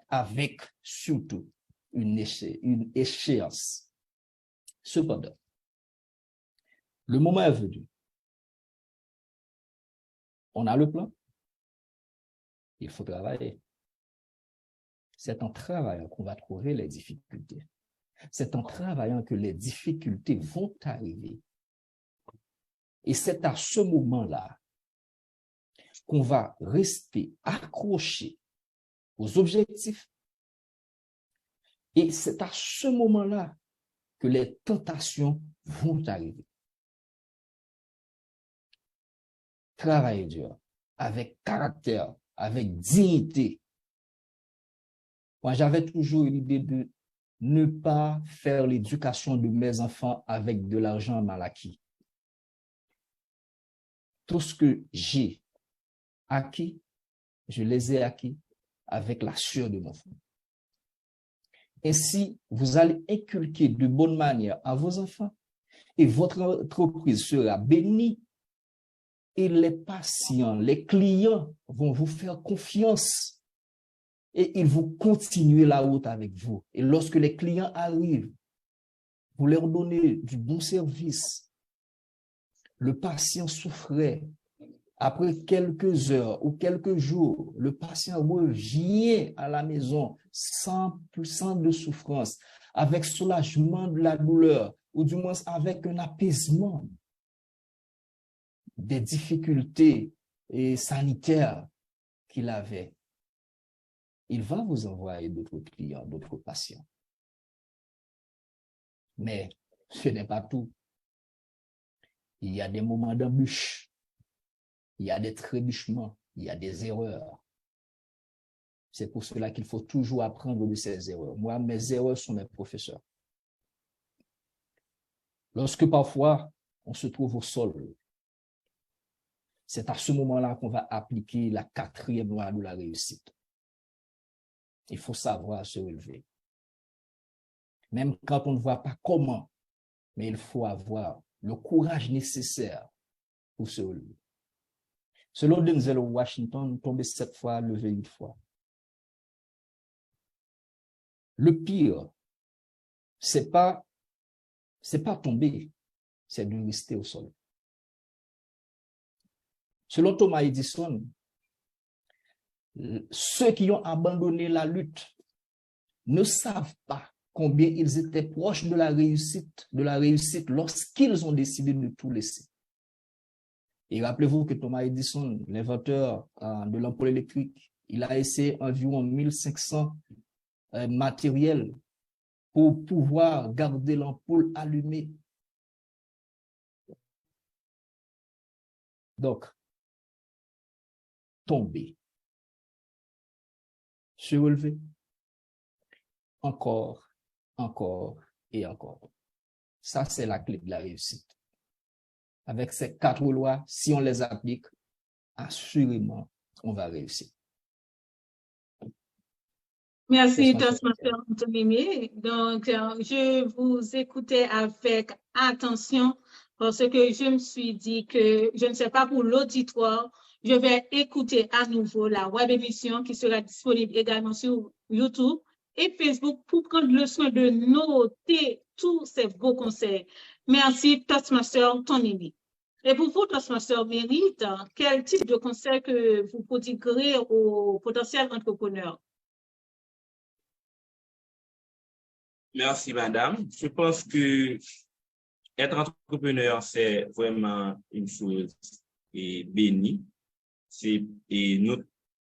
avec surtout une échéance. Cependant, le moment est venu. On a le plan, il faut travailler. C'est en travaillant qu'on va trouver les difficultés. C'est en travaillant que les difficultés vont arriver. Et c'est à ce moment-là qu'on va rester accroché aux objectifs. Et c'est à ce moment-là que les tentations vont arriver. Travailler dur, avec caractère, avec dignité. Moi, j'avais toujours l'idée de ne pas faire l'éducation de mes enfants avec de l'argent mal acquis. Tout ce que j'ai acquis, je les ai acquis avec la sueur de mon front. Ainsi, vous allez inculquer de bonne manière à vos enfants et votre entreprise sera bénie et les patients, les clients vont vous faire confiance et ils vont continuer la route avec vous. Et lorsque les clients arrivent, vous leur donnez du bon service. Le patient souffrait. Après quelques heures ou quelques jours, le patient revient à la maison sans de souffrance, avec soulagement de la douleur, ou du moins avec un apaisement des difficultés sanitaires qu'il avait. Il va vous envoyer d'autres clients, d'autres patients. Mais ce n'est pas tout. Il y a des moments d'embûche, il y a des trébuchements, il y a des erreurs. C'est pour cela qu'il faut toujours apprendre de ces erreurs. Moi, mes erreurs sont mes professeurs. Lorsque parfois on se trouve au sol, c'est à ce moment-là qu'on va appliquer la 4e loi de la réussite. Il faut savoir se relever. Même quand on ne voit pas comment, mais il faut avoir le courage nécessaire pour se relever. Selon Denzel Washington, tomber 7 fois, lever 8 fois. Le pire, c'est pas tomber, c'est de rester au sol. Selon Thomas Edison, ceux qui ont abandonné la lutte ne savent pas combien ils étaient proches de la réussite lorsqu'ils ont décidé de tout laisser. Et rappelez-vous que Thomas Edison, l'inventeur de l'ampoule électrique, il a essayé environ 1500 matériels pour pouvoir garder l'ampoule allumée. Donc, tomber, se relever, encore et encore. Ça, c'est la clé de la réussite. Avec ces 4 lois, si on les applique, assurément, on va réussir. Merci, Toastmaster Anthony. Donc, je vous écoutais avec attention parce que je me suis dit que, je ne sais pas pour l'auditoire, je vais écouter à nouveau la web émission qui sera disponible également sur YouTube et Facebook pour prendre le soin de noter tous ces beaux conseils. Merci, Toastmaster Anthony. Et pour vous, Toastmaster Mérite, quel type de conseil que vous prodiguerez aux potentiels entrepreneurs? Merci, madame. Je pense que être entrepreneur, c'est vraiment une chose bénie.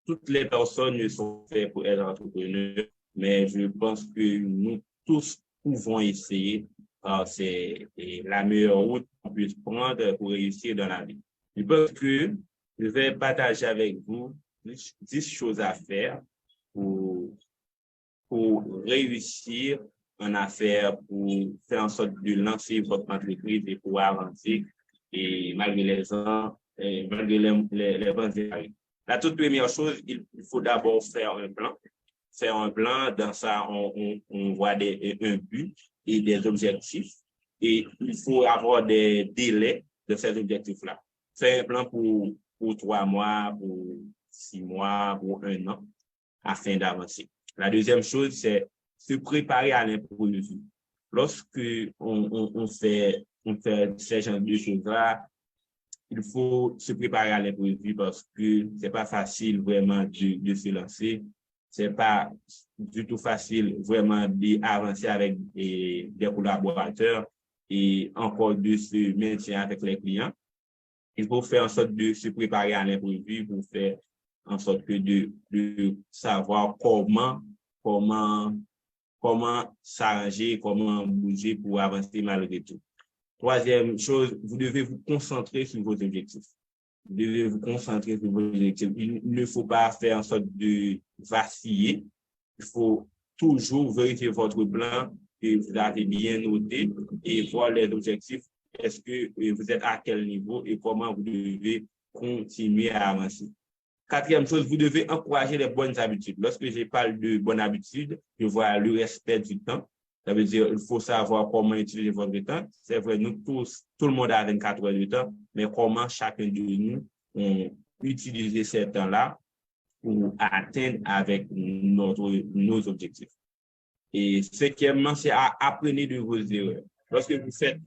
Toutes les personnes ne sont faites pour être entrepreneurs, mais je pense que nous tous pouvons essayer. C'est la meilleure route qu'on puisse prendre pour réussir dans la vie. Je pense que je vais partager avec vous 10 choses à faire pour réussir en affaires, pour faire en sorte de lancer votre entreprise et pour avancer et malgré les ans, malgré les vents et marées. La toute première chose, il faut d'abord faire un plan. Faire un plan, dans ça, on voit un but et des objectifs. Et il faut avoir des délais de ces objectifs-là. Faire un plan pour 3 mois, pour 6 mois, pour 1 an, afin d'avancer. La deuxième chose, c'est se préparer à l'imprévu. Lorsque on fait ces genres de choses-là, il faut se préparer à l'imprévu parce que c'est pas facile vraiment de se lancer. C'est pas du tout facile vraiment d'avancer avec des collaborateurs et encore de se maintenir avec les clients. Il faut faire en sorte de se préparer à l'imprévu pour faire en sorte que de savoir comment s'arranger, comment bouger pour avancer malgré tout. Troisième chose, vous devez vous concentrer sur vos objectifs. Vous devez vous concentrer sur vos objectifs. Il ne faut pas faire en sorte de vaciller. Il faut toujours vérifier votre plan que vous avez bien noté et voir les objectifs. Est-ce que vous êtes à quel niveau et comment vous devez continuer à avancer. Quatrième chose, vous devez encourager les bonnes habitudes. Lorsque je parle de bonnes habitudes, je vois le respect du temps. Ça veut dire qu'il faut savoir comment utiliser votre temps. C'est vrai, nous tous, tout le monde a 24 heures de temps, mais comment chacun de nous utiliser ces temps-là pour atteindre avec nos objectifs. Et cinquièmement, c'est à apprendre de vos erreurs. Lorsque vous faites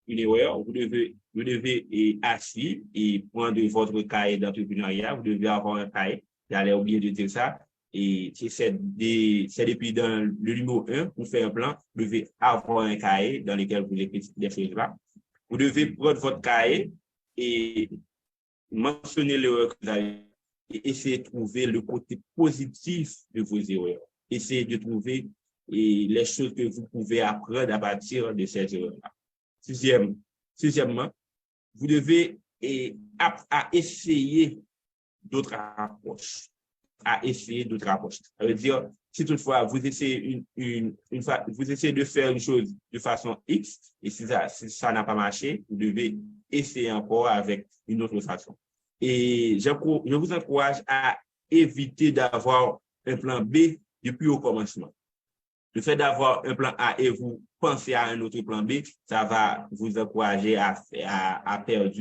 une erreur, vous devez assis et prendre votre cahier d'entrepreneuriat. Vous devez avoir un cahier. J'allais oublier de dire ça. Et c'est depuis dans le numéro 1, pour faire un plan, vous devez avoir un cahier dans lequel vous écrivez des choses-là. Vous devez prendre votre cahier et mentionner l'erreur que vous avez et essayer de trouver le côté positif de vos erreurs. Essayez de trouver et les choses que vous pouvez apprendre à partir de ces erreurs-là. Sixièmement, vous devez à essayer d'autres approches. Ça veut dire, si toutefois vous essayez vous essayez de faire une chose de façon X, et si ça n'a pas marché, vous devez essayer encore avec une autre façon. Et je vous encourage à éviter d'avoir un plan B depuis au commencement. Le fait d'avoir un plan A et vous pensez à un autre plan B, ça va vous encourager à perdre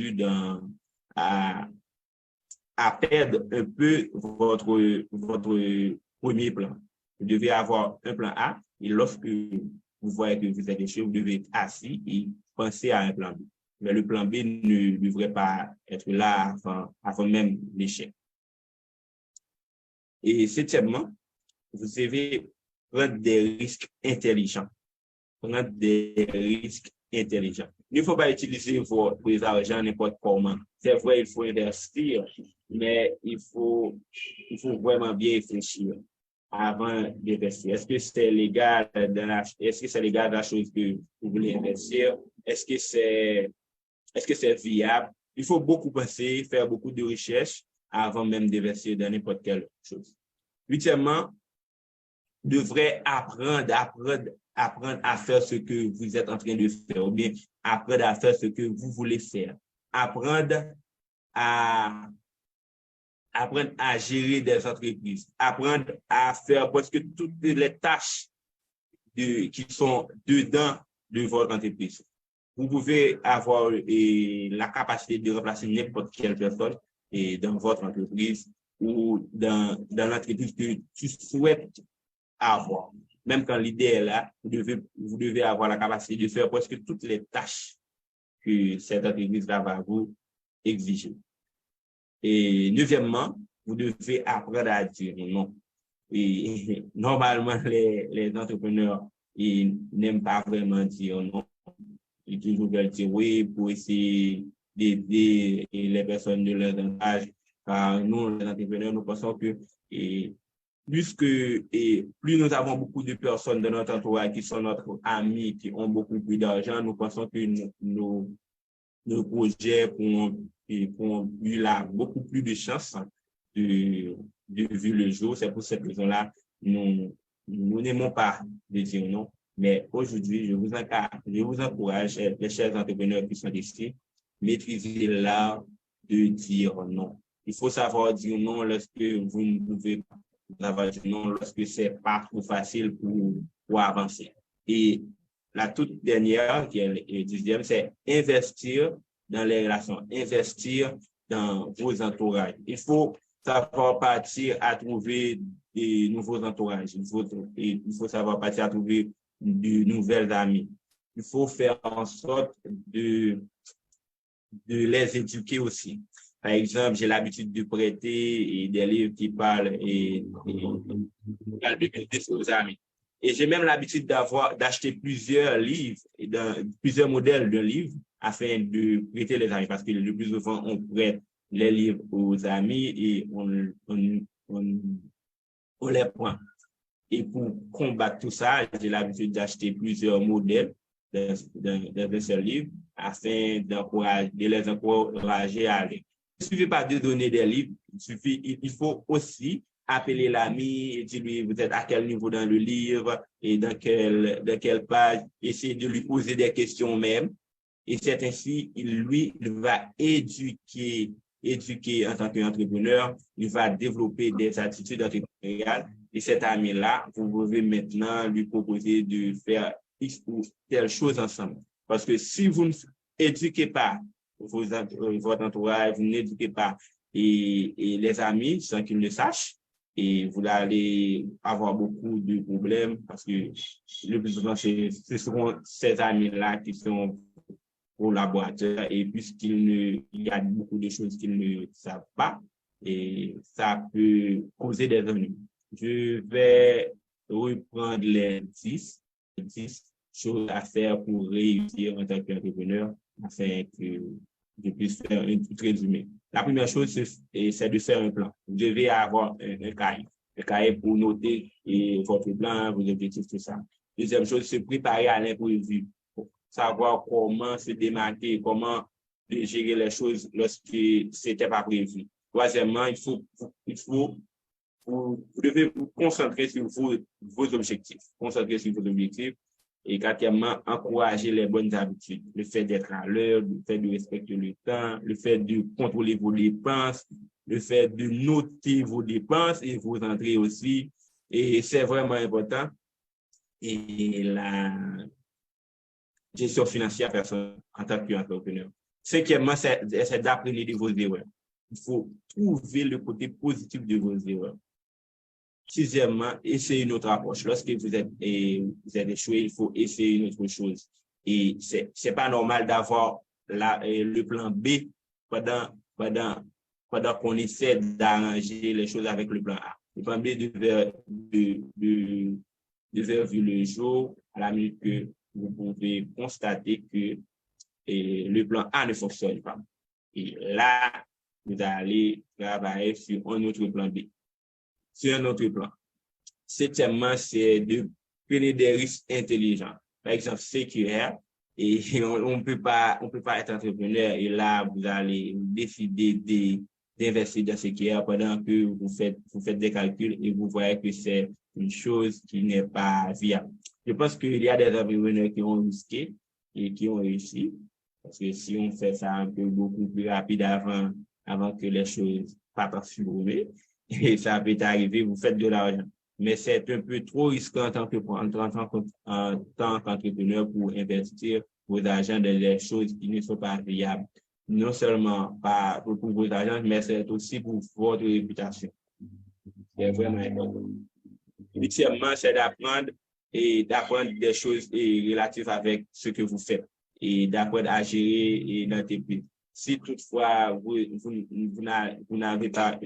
un peu votre premier plan. Vous devez avoir un plan A et lorsque vous voyez que vous êtes échoué, vous devez être assis et penser à un plan B. Mais le plan B ne devrait pas être là avant même l'échec. Et septièmement, vous devez prendre des risques intelligents. Il ne faut pas utiliser votre argent n'importe comment. C'est vrai, il faut investir, mais il faut vraiment bien réfléchir avant d'investir. Est-ce que c'est légal de la chose que vous voulez investir? Est-ce que c'est viable? Il faut beaucoup penser, faire beaucoup de recherches avant même d'investir dans n'importe quelle chose. Huitièmement, vous devrez apprendre à faire ce que vous êtes en train de faire, ou bien apprendre à faire ce que vous voulez faire. Apprendre à gérer des entreprises. Apprendre à faire presque toutes les tâches qui sont dedans de votre entreprise. Vous pouvez avoir la capacité de remplacer n'importe quelle personne dans votre entreprise ou dans l'entreprise que tu souhaites avoir. Même quand l'idée est là, vous devez avoir la capacité de faire presque toutes les tâches que cette entreprise-là va vous exiger. Et neuvièmement, vous devez apprendre à dire non. Et normalement, les entrepreneurs, ils n'aiment pas vraiment dire non. Ils toujours veulent dire oui pour essayer d'aider les personnes de leur entourage. Car nous, les entrepreneurs, nous pensons que plus nous avons beaucoup de personnes dans notre entourage qui sont notre amis, qui ont beaucoup plus d'argent, nous pensons que nos projets pourront beaucoup plus de chances de vu le jour. C'est pour cette raison-là, nous n'aimons pas de dire non. Mais aujourd'hui, je vous encourage, les chers entrepreneurs qui sont ici, maîtrisez l'art de dire non. Il faut savoir dire non lorsque vous ne pouvez pas. Savoir dire non lorsque c'est pas trop facile pour avancer. Et la toute dernière, qui est le 10e, c'est investir dans les relations, investir dans vos entourages. Il faut savoir partir à trouver des nouveaux entourages. Il faut savoir partir à trouver de nouvelles amies. Il faut faire en sorte de les éduquer aussi. Par exemple, j'ai l'habitude de prêter des livres qui parlent aux amis. Et j'ai même l'habitude d'acheter plusieurs livres, plusieurs modèles de livres afin de prêter les amis. Parce que le plus souvent, on prête les livres aux amis et on les prend. Et pour combattre tout ça, j'ai l'habitude d'acheter plusieurs modèles de ce livre afin de les encourager à aller. Il ne suffit pas de donner des livres, il faut aussi appeler l'ami et dire-lui, vous êtes à quel niveau dans le livre et dans quelle page, essayer de lui poser des questions même. Et c'est ainsi, il va éduquer en tant qu'entrepreneur, il va développer des attitudes entrepreneuriales. Et cet ami-là, vous pouvez maintenant lui proposer de faire X ou telle chose ensemble. Parce que si vous n'éduquez pas votre entourage, vous n'éduquez pas et les amis sans qu'ils le sachent, et vous allez avoir beaucoup de problèmes parce que le plus souvent, ce seront ces amis-là qui sont collaborateurs et puisqu'il y a beaucoup de choses qu'ils ne savent pas et ça peut causer des ennuis. Je vais reprendre les 10 choses à faire pour réussir en tant qu'entrepreneur afin que je puisse faire un petit résumé. La première chose, c'est de faire un plan. Vous devez avoir un cahier. cahier pour noter votre plan, vos objectifs, tout ça. Deuxième chose, se préparer à l'imprévu. Savoir comment se démarquer, comment gérer les choses lorsque c'était pas prévu. Troisièmement, vous devez vous concentrer sur vos objectifs. Concentrer sur vos objectifs. Et quatrièmement, encourager les bonnes habitudes. Le fait d'être à l'heure, le fait de respecter le temps, le fait de contrôler vos dépenses, le fait de noter vos dépenses et vos entrées aussi. Et c'est vraiment important. Et la gestion financière personnelle en tant qu'entrepreneur. Cinquièmement, c'est d'apprendre de vos erreurs. Il faut trouver le côté positif de vos erreurs. Sixièmement, essayez une autre approche. Lorsque vous êtes échoué, il faut essayer une autre chose. Et c'est pas normal d'avoir le plan B pendant qu'on essaie d'arranger les choses avec le plan A. Le plan B devait voir le jour à la minute que vous pouvez constater que le plan A ne fonctionne pas. Et là, vous allez travailler sur un autre plan B. Sur un autre plan. Septièmement, c'est de prendre des risques intelligents. Par exemple, CQR, et on peut pas être entrepreneur et là, vous allez décider d'investir dans CQR pendant que vous faites des calculs et vous voyez que c'est une chose qui n'est pas viable. Je pense qu'il y a des entrepreneurs qui ont risqué et qui ont réussi. Parce que si on fait ça un peu beaucoup plus rapide avant que les choses partent sur vous, et ça peut arriver, vous faites de l'argent. Mais c'est un peu trop risquant en tant qu'entrepreneur pour investir vos argent dans des choses qui ne sont pas viables. Non seulement pour vos argent, mais c'est aussi pour votre réputation. C'est vraiment important. Huitièmement, c'est d'apprendre des choses relatives avec ce que vous faites et d'apprendre à gérer l'entreprise. Si toutefois vous n'avez pas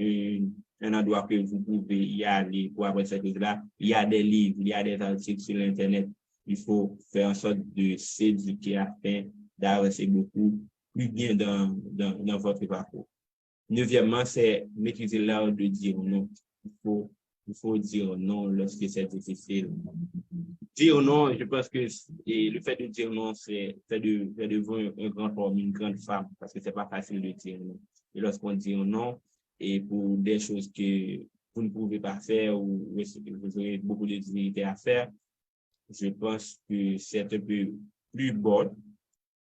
un endroit que vous pouvez y aller pour avoir cette chose-là, il y a des livres, il y a des articles sur Internet. Il faut faire en sorte de s'éduquer afin d'avancer beaucoup plus bien dans votre parcours. Neuvièmement, c'est maîtriser l'art de dire non. Il faut dire non lorsque c'est difficile. Dire non, je pense que le fait de dire non, c'est de vous un grand homme, une grande femme, parce que c'est pas facile de dire non. Et lorsqu'on dit non, et pour des choses que vous ne pouvez pas faire ou vous aurez beaucoup de difficultés à faire, je pense que c'est un peu plus bon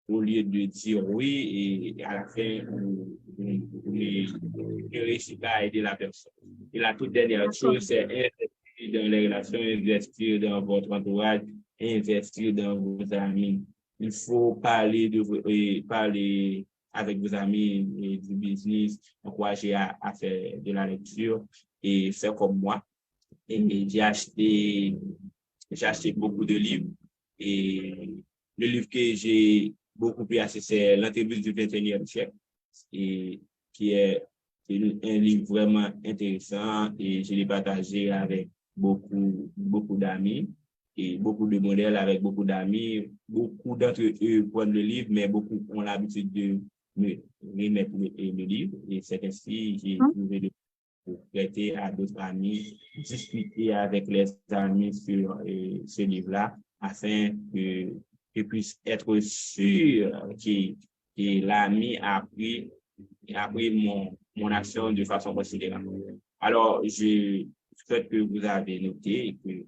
au lieu de dire oui et à la fin, vous ne réussissez pas à aider la personne. Et la toute dernière chose, c'est investir dans les relations, investir dans votre entourage, investir dans vos amis. Il faut parler avec vos amis du business, encourager à faire de la lecture et faire comme moi. Et j'ai acheté beaucoup de livres et le livre que j'ai beaucoup pris assez, c'est L'entreprise du 21e siècle et qui est un livre vraiment intéressant et je l'ai partagé avec beaucoup d'amis et beaucoup de modèles avec beaucoup d'amis. Beaucoup d'entre eux prennent le livre, mais beaucoup ont l'habitude de me remettre le livre et c'est ainsi que j'ai trouvé de prêter à d'autres amis, discuter avec les amis sur ce livre-là afin que je puisse être sûr que l'ami a pris mon action de façon considérable. Alors, je souhaite que vous avez noté et que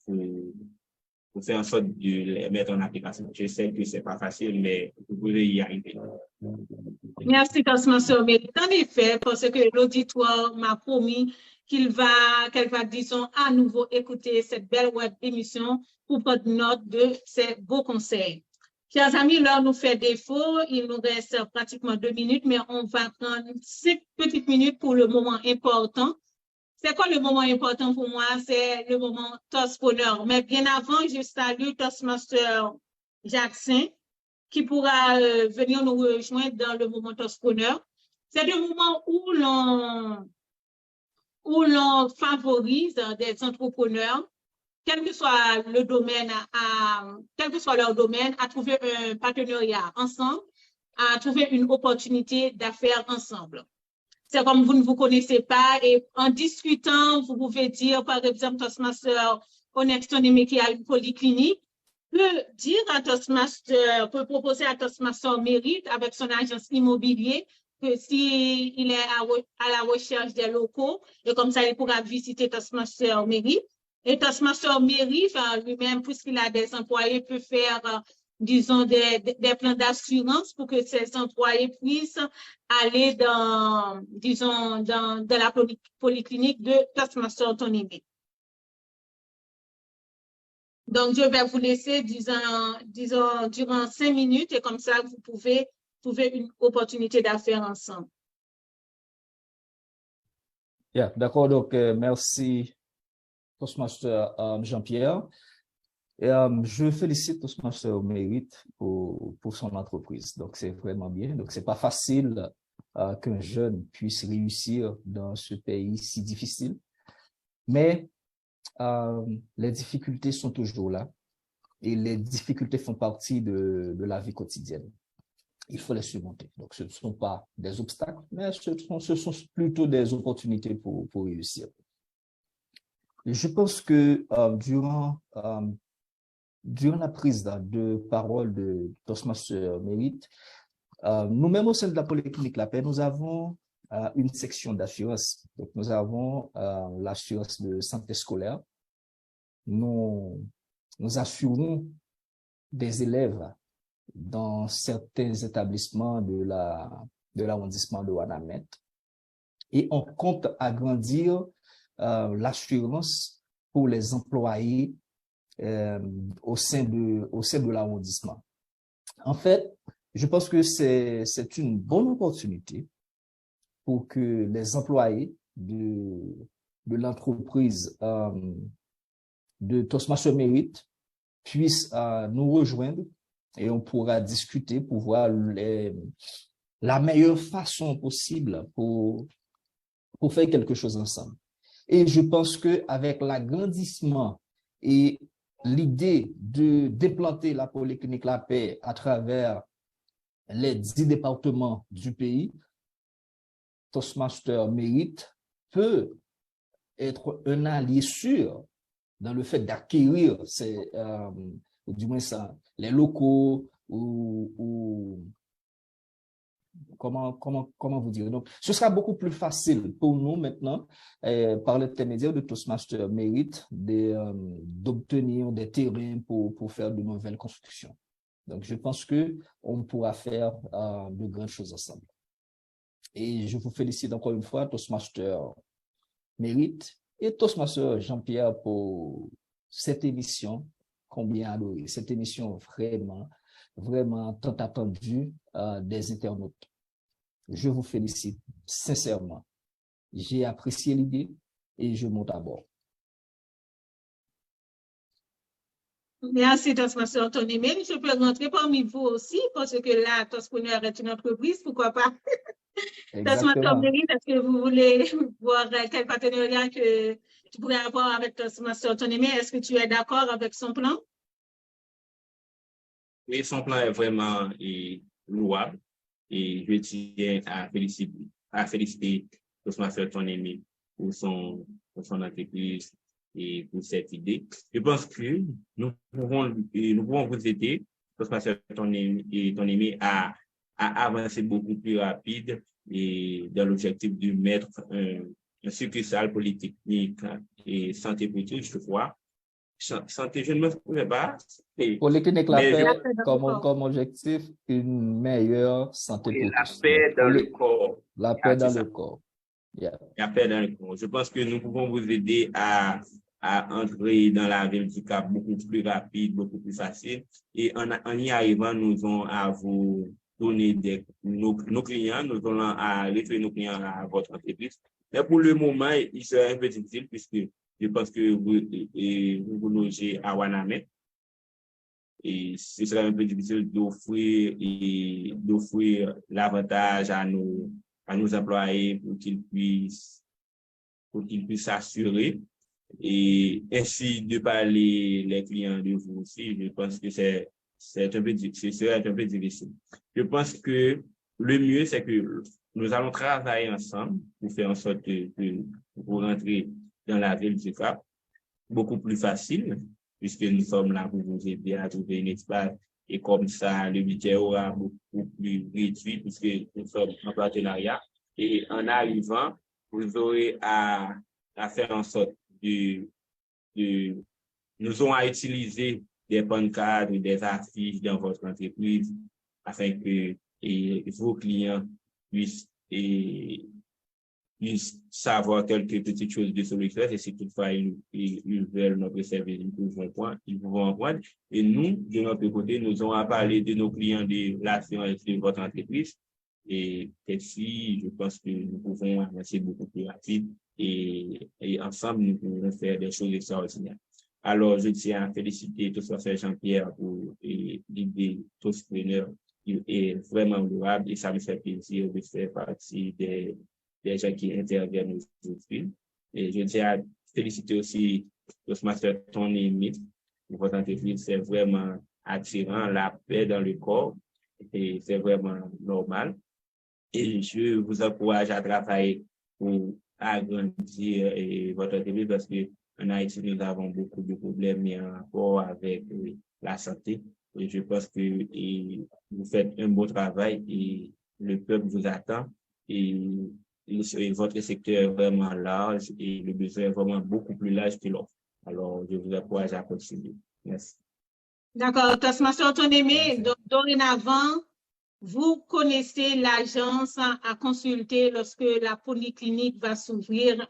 vous faites en sorte de les mettre en application. Je sais que c'est pas facile, mais vous pouvez y arriver. Merci, Tosmaso. Mais en effet, parce que l'auditoire m'a promis qu'elle va, disons, à nouveau écouter cette belle web émission pour prendre note de ces beaux conseils. Chers amis, l'heure nous fait défaut. Il nous reste pratiquement 2 minutes, mais on va prendre 5 petites minutes pour le moment important. C'est quoi le moment important pour moi? C'est le moment Toastpreneur. Mais bien avant, je salue Toastmaster Jackson qui pourra venir nous rejoindre dans le moment Toastpreneur. C'est le moment où l'on favorise des entrepreneurs, quel que soit le domaine, quel que soit leur domaine, à trouver un partenariat ensemble, à trouver une opportunité d'affaires ensemble. c'est comme vous ne vous connaissez pas et en discutant, vous pouvez dire, par exemple, Toastmaster Onextonime qui a une polyclinique, peut dire à Toastmaster, peut proposer à Toastmaster Mérite avec son agence immobilier que s'il est à la recherche des locaux, et comme ça, il pourra visiter Toastmaster Mérite. Et Toastmaster Mérite, lui-même, puisqu'il a des employés, peut faire, disons, des plans d'assurance pour que ces employés puissent aller disons, dans la polyclinique de Toastmaster Ontonime. Donc, je vais vous laisser, disons, durant 5 minutes et comme ça, vous pouvez trouver une opportunité d'affaires ensemble. Yeah, d'accord, donc merci Toastmaster Jean-Pierre. Je félicite Toastmaster Mérite pour son entreprise. Donc, c'est vraiment bien. Donc, c'est pas facile qu'un jeune puisse réussir dans ce pays si difficile. Mais les difficultés sont toujours là et les difficultés font partie de la vie quotidienne. Il faut les surmonter. Donc, ce ne sont pas des obstacles, mais ce sont plutôt des opportunités pour réussir. Je pense que durant la prise de parole de Toastmaster Mérite, nous-mêmes au sein de la Polyclinique La Paix, nous avons une section d'assurance. Donc, nous avons l'assurance de santé scolaire. Nous assurons des élèves dans certains établissements de l'arrondissement de Ouanamètre. Et on compte agrandir l'assurance pour les employés au sein de l'arrondissement. En fait, je pense que c'est une bonne opportunité pour que les employés de l'entreprise de Toastmaster Mérite puissent nous rejoindre et on pourra discuter pour voir la meilleure façon possible pour faire quelque chose ensemble. Et je pense qu'avec l'agrandissement et l'idée de d'implanter la Polyclinique La Paix à travers les 10 départements du pays, Toastmaster Mérite peut être un allié sûr dans le fait d'acquérir du moins ça, les locaux ou comment vous dire. Donc, ce sera beaucoup plus facile pour nous maintenant, par l'intermédiaire de Toastmaster Mérite, d'obtenir des terrains pour faire de nouvelles constructions. Donc, je pense qu'on pourra faire de grandes choses ensemble. Et je vous félicite encore une fois, Toastmaster Mérite et Toastmaster Jean-Pierre pour cette émission combien adorée, cette émission vraiment, vraiment tant attendue des internautes. Je vous félicite sincèrement. J'ai apprécié l'idée et je monte à bord. Merci, Toastmaster Ontonime. Je peux rentrer parmi vous aussi parce que là, Toastpreneur est une entreprise, pourquoi pas? Toastmaster Mérite, est-ce que vous voulez voir quel partenariat que tu pourrais avoir avec Toastmaster Ontonime? Est-ce que tu es d'accord avec son plan? Oui, son plan est vraiment louable et je tiens à féliciter Toastmaster Ontonime pour son entreprise et pour cette idée. Je pense que nous pouvons vous aider, Toastmaster Ontonime, à avancer beaucoup plus rapide et dans l'objectif de mettre un succursale polytechnique et santé pour tous, je crois. Santé, je ne me souviens pas. Polyclinique La Paix comme objectif, une meilleure santé pour tous. La paix dans le corps. La paix dans le corps. Yeah. La paix dans le corps. Je pense que nous pouvons vous aider à entrer dans la ville du Cap beaucoup plus rapide, beaucoup plus facile. Et en y arrivant, nous allons à vous donner nos clients, nous allons à référer nos clients à votre entreprise. Mais pour le moment, il sera un peu difficile puisque je pense que vous logez à Ouanamètre et ce sera un peu difficile d'offrir l'avantage à nos employés pour qu'ils puissent s'assurer et ainsi de parler les clients de vous aussi. Je pense que ce serait un peu difficile. Je pense que le mieux, c'est que nous allons travailler ensemble pour faire en sorte que vous rentrez dans la ville du Cap beaucoup plus facile, puisque nous sommes là pour vous aider à trouver un espace. Et comme ça, le budget aura beaucoup plus réduit, puisque nous sommes en partenariat. Et en arrivant, vous aurez à faire en sorte nous aurons à utiliser des pancartes ou des affiches dans votre entreprise afin que vos clients puissent savoir quelques petites choses de ce l'express et si toutefois ils veulent notre service, ils vont en prendre. Et nous, de notre côté, nous allons à parler de nos clients de l'assurance de votre entreprise. Et ainsi, je pense que nous pouvons avancer beaucoup plus rapide et ensemble, nous pouvons faire des choses extraordinaires. Alors, je tiens à féliciter tout Pasteur Jean-Pierre pour l'idée Toscopreneur. Il est vraiment louable et ça me fait plaisir de faire partie des gens qui interviennent aujourd'hui. Et je tiens à féliciter aussi Toastmaster Tony Smith pour votre entreprise. C'est vraiment attirant, la paix dans le corps et c'est vraiment normal. Et je vous encourage à travailler pour agrandir votre entreprise parce que en Haïti, nous avons beaucoup de problèmes en rapport avec la santé. Et je pense que vous faites un beau travail et le peuple vous attend. Et votre secteur est vraiment large et le besoin est vraiment beaucoup plus large que l'offre. Alors, je vous encourage à continuer. Merci. D'accord. Toastmaster Autonomie, dorénavant, vous connaissez l'agence à consulter lorsque la polyclinique va s'ouvrir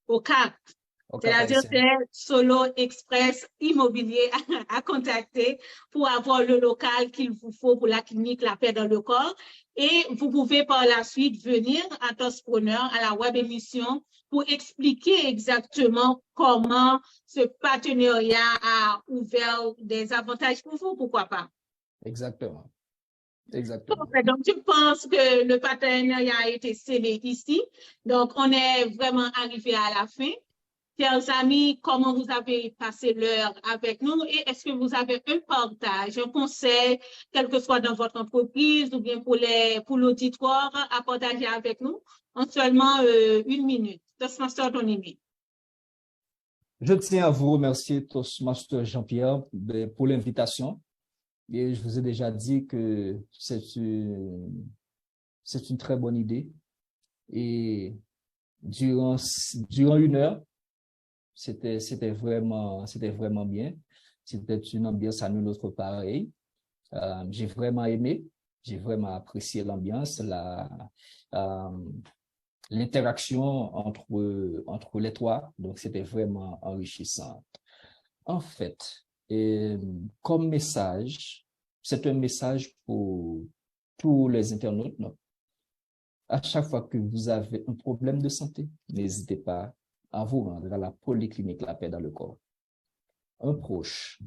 au Cap. C'est-à-dire c'est Solo Express Immobilier à contacter pour avoir le local qu'il vous faut pour la clinique La Paix dans le corps. Et vous pouvez par la suite venir à Toastpreneur, à la web émission, pour expliquer exactement comment ce partenariat a ouvert des avantages pour vous, pourquoi pas. Exactement. Exactement. Donc, je pense que le partenariat a été scellé ici. Donc, on est vraiment arrivé à la fin. Chers amis, comment vous avez passé l'heure avec nous et est-ce que vous avez un partage, un conseil, quel que soit dans votre entreprise ou bien pour l'auditoire à partager avec nous en seulement 1 minute. Toastmaster Autonomie. Je tiens à vous remercier, Toastmaster Jean-Pierre, pour l'invitation. Et je vous ai déjà dit que c'est une très bonne idée. Et durant 1 heure, c'était vraiment bien. C'était une ambiance à nul autre pareil. J'ai vraiment aimé, j'ai vraiment apprécié l'ambiance, l'interaction entre les trois. Donc, c'était vraiment enrichissant. En fait, comme message, c'est un message pour tous les internautes. Non? À chaque fois que vous avez un problème de santé, n'hésitez pas à vous rendre à la polyclinique La Paix dans le corps. Un proche,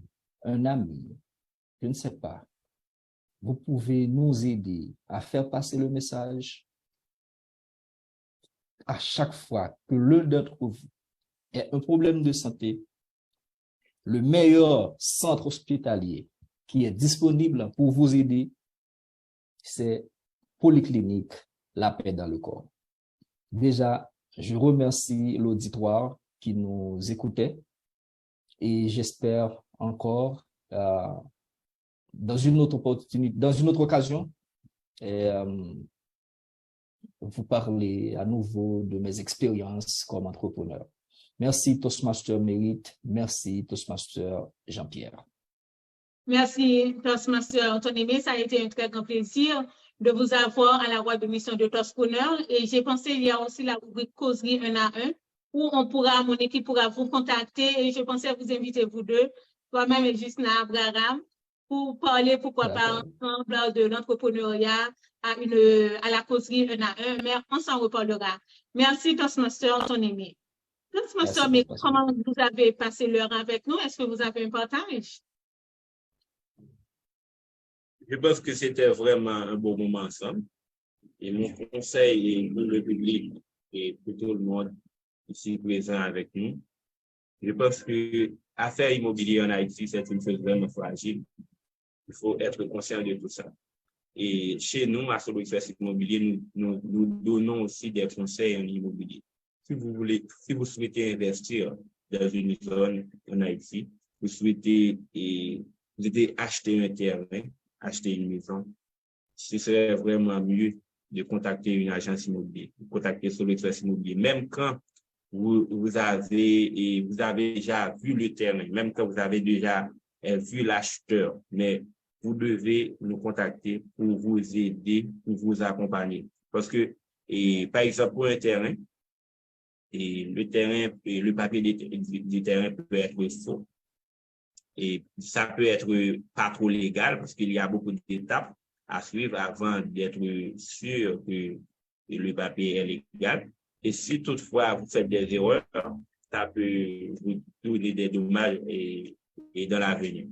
un ami, je ne sais pas, vous pouvez nous aider à faire passer le message. À chaque fois que l'un d'entre vous a un problème de santé, le meilleur centre hospitalier qui est disponible pour vous aider, c'est Polyclinique La Paix dans le corps. Déjà, je remercie l'auditoire qui nous écoutait et j'espère encore dans une autre opportunité, dans une autre occasion, vous parler à nouveau de mes expériences comme entrepreneur. Merci Toastmaster Mérite, merci Toastmaster Jean-Pierre. Merci Toastmaster Autonomie, ça a été un très grand plaisir de vous avoir à la web émission de Toastpreneur et j'ai pensé il y a aussi la rubrique causerie 1 à 1 où mon équipe pourra vous contacter et je pensais vous inviter vous deux, toi-même et Justina Abraham, pour parler pourquoi pas ensemble de l'entrepreneuriat à la causerie 1 à 1, mais on s'en reparlera. Merci Toastmaster Autonomie. Toastmaster, mais comment vous avez passé l'heure avec nous? Est-ce que vous avez un partage? Je pense que c'était vraiment un bon moment ensemble. Et mon conseil pour le public et pour tout le monde ici présent avec nous, je pense que affaire immobilière en Haïti, c'est une chose vraiment fragile. Il faut être conscient de tout ça. Et chez nous, à Solo Express Immobilier, nous donnons aussi des conseils en immobilier. Si vous souhaitez investir dans une zone en Haïti, vous souhaitez acheter un terrain, acheter une maison, ce serait vraiment mieux de contacter une agence immobilière, de contacter Solo Express Immobilier. Même quand vous avez déjà vu le terrain, même quand vous avez déjà vu l'acheteur, mais vous devez nous contacter pour vous aider, pour vous accompagner. Parce que, par exemple, pour un terrain, le papier du terrain peut être faux. Et ça peut être pas trop légal parce qu'il y a beaucoup d'étapes à suivre avant d'être sûr que le papier est légal. Et si toutefois vous faites des erreurs, ça peut vous donner des dommages et dans l'avenir.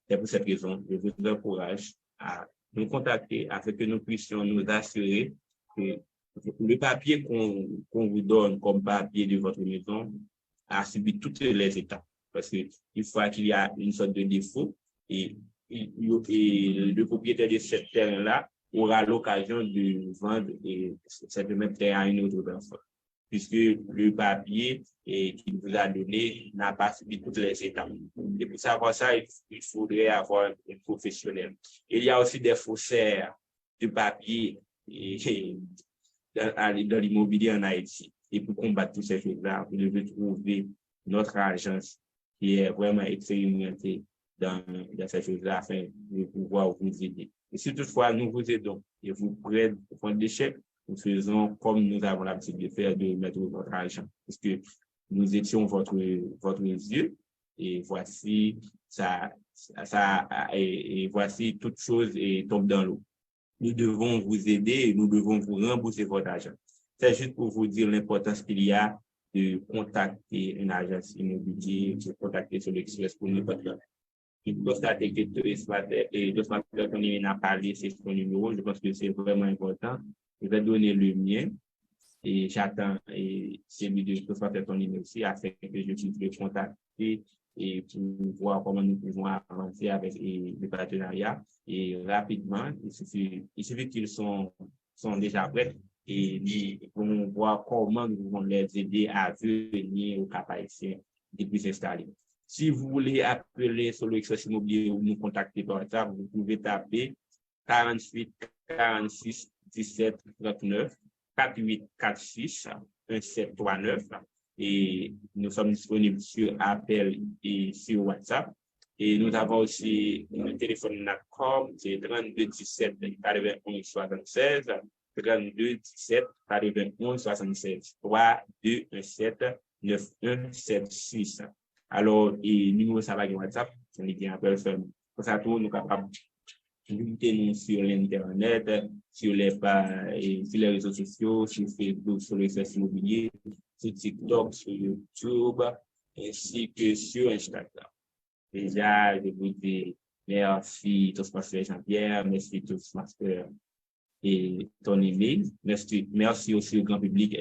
C'est pour cette raison, je vous encourage à nous contacter afin que nous puissions nous assurer que le papier qu'on vous donne comme papier de votre maison a subi toutes les étapes. Parce qu'il faut qu'il y a une sorte de défaut et le propriétaire de ce terrain-là aura l'occasion de vendre cette même terre à une autre personne. Puisque le papier qu'il vous a donné n'a pas subi toutes les étapes. Et pour savoir ça, il faudrait avoir un professionnel. Il y a aussi des faussaires de papier dans l'immobilier en Haïti. Et pour combattre toutes ces choses-là, vous devez trouver notre agence qui est vraiment expérimentée dans ces choses-là afin de pouvoir vous aider. Et si toutefois nous vous aidons et vous prenez au fond d'échec, nous faisons comme nous avons l'habitude de faire, de mettre votre argent. Parce que nous étions votre yeux et voici et voici toute chose tombe dans l'eau. Nous devons vous aider et nous devons vous rembourser votre argent. C'est juste pour vous dire l'importance qu'il y a de contacter une agence immobilière, de contacter Solo Express pour nous parler. Je constate que Tony n'a parlé, c'est son numéro. Je pense que c'est vraiment important. Je vais donner le mien et j'attends celui de Tony aussi afin que je puisse le contacter et pour voir comment nous pouvons avancer avec le partenariat. Et rapidement, il suffit qu'ils sont déjà prêts et nous pouvons voir comment nous pouvons les aider à venir au Cap Haïtien depuis s'installer. Si vous voulez appeler Solo Express Immobilier ou nous contacter par WhatsApp, vous pouvez taper 48 46 17 39 48 46 1739 et nous sommes disponibles sur appel et sur WhatsApp. Et nous avons aussi un téléphone NACOM, c'est 32 17 81 76, 32 17 81 76, 3 2 1 7 9 1 7 6. Alors, et numéro ça va sur WhatsApp, c'est bien appel seulement. Pour ça, tout, nous sommes capables de nous sur l'Internet, sur les réseaux sociaux, sur Facebook, sur les sites immobiliers, sur TikTok, sur YouTube, ainsi que sur Instagram. Déjà, je vous dis merci, Toastmaster Jean-Pierre, merci, Toastmaster et Tony. Merci aussi au grand public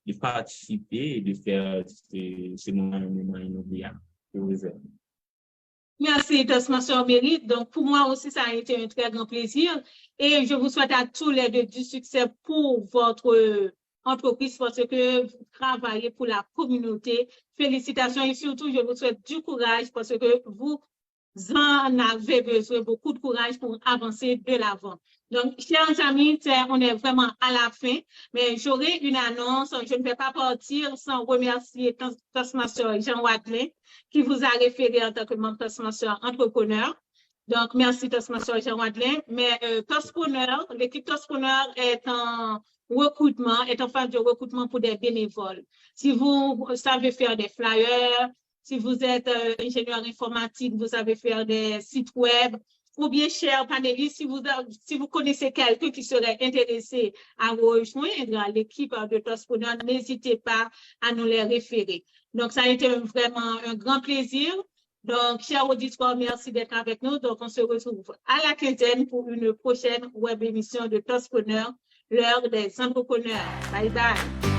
de participer et de faire ce moment inoubliable. Je vous aime. Merci, Toastmaster Mérite. Donc, pour moi aussi, ça a été un très grand plaisir. Et je vous souhaite à tous les deux du succès pour votre entreprise parce que vous travaillez pour la communauté. Félicitations et surtout, je vous souhaite du courage parce que vous en avez besoin, beaucoup de courage pour avancer de l'avant. Donc, chers amis, on est vraiment à la fin, mais j'aurai une annonce. Je ne vais pas partir sans remercier Toastmaster Jean Wadlin qui vous a référé en tant que membre Toastmaster entrepreneur. Donc, merci Toastmaster Jean Wadlin. Mais Toastpreneur, l'équipe Toastpreneur est en recrutement, est en phase de recrutement pour des bénévoles. Si vous savez faire des flyers, si vous êtes ingénieur informatique, vous savez faire des sites web, ou bien, chers panélistes, si vous connaissez quelqu'un qui serait intéressé à rejoindre l'équipe de Toastpreneur, n'hésitez pas à nous les référer. Donc, ça a été vraiment un grand plaisir. Donc, chers auditeurs, merci d'être avec nous. Donc, on se retrouve à la quinzaine pour une prochaine web émission de Toastpreneur, l'heure des entrepreneurs. Bye bye.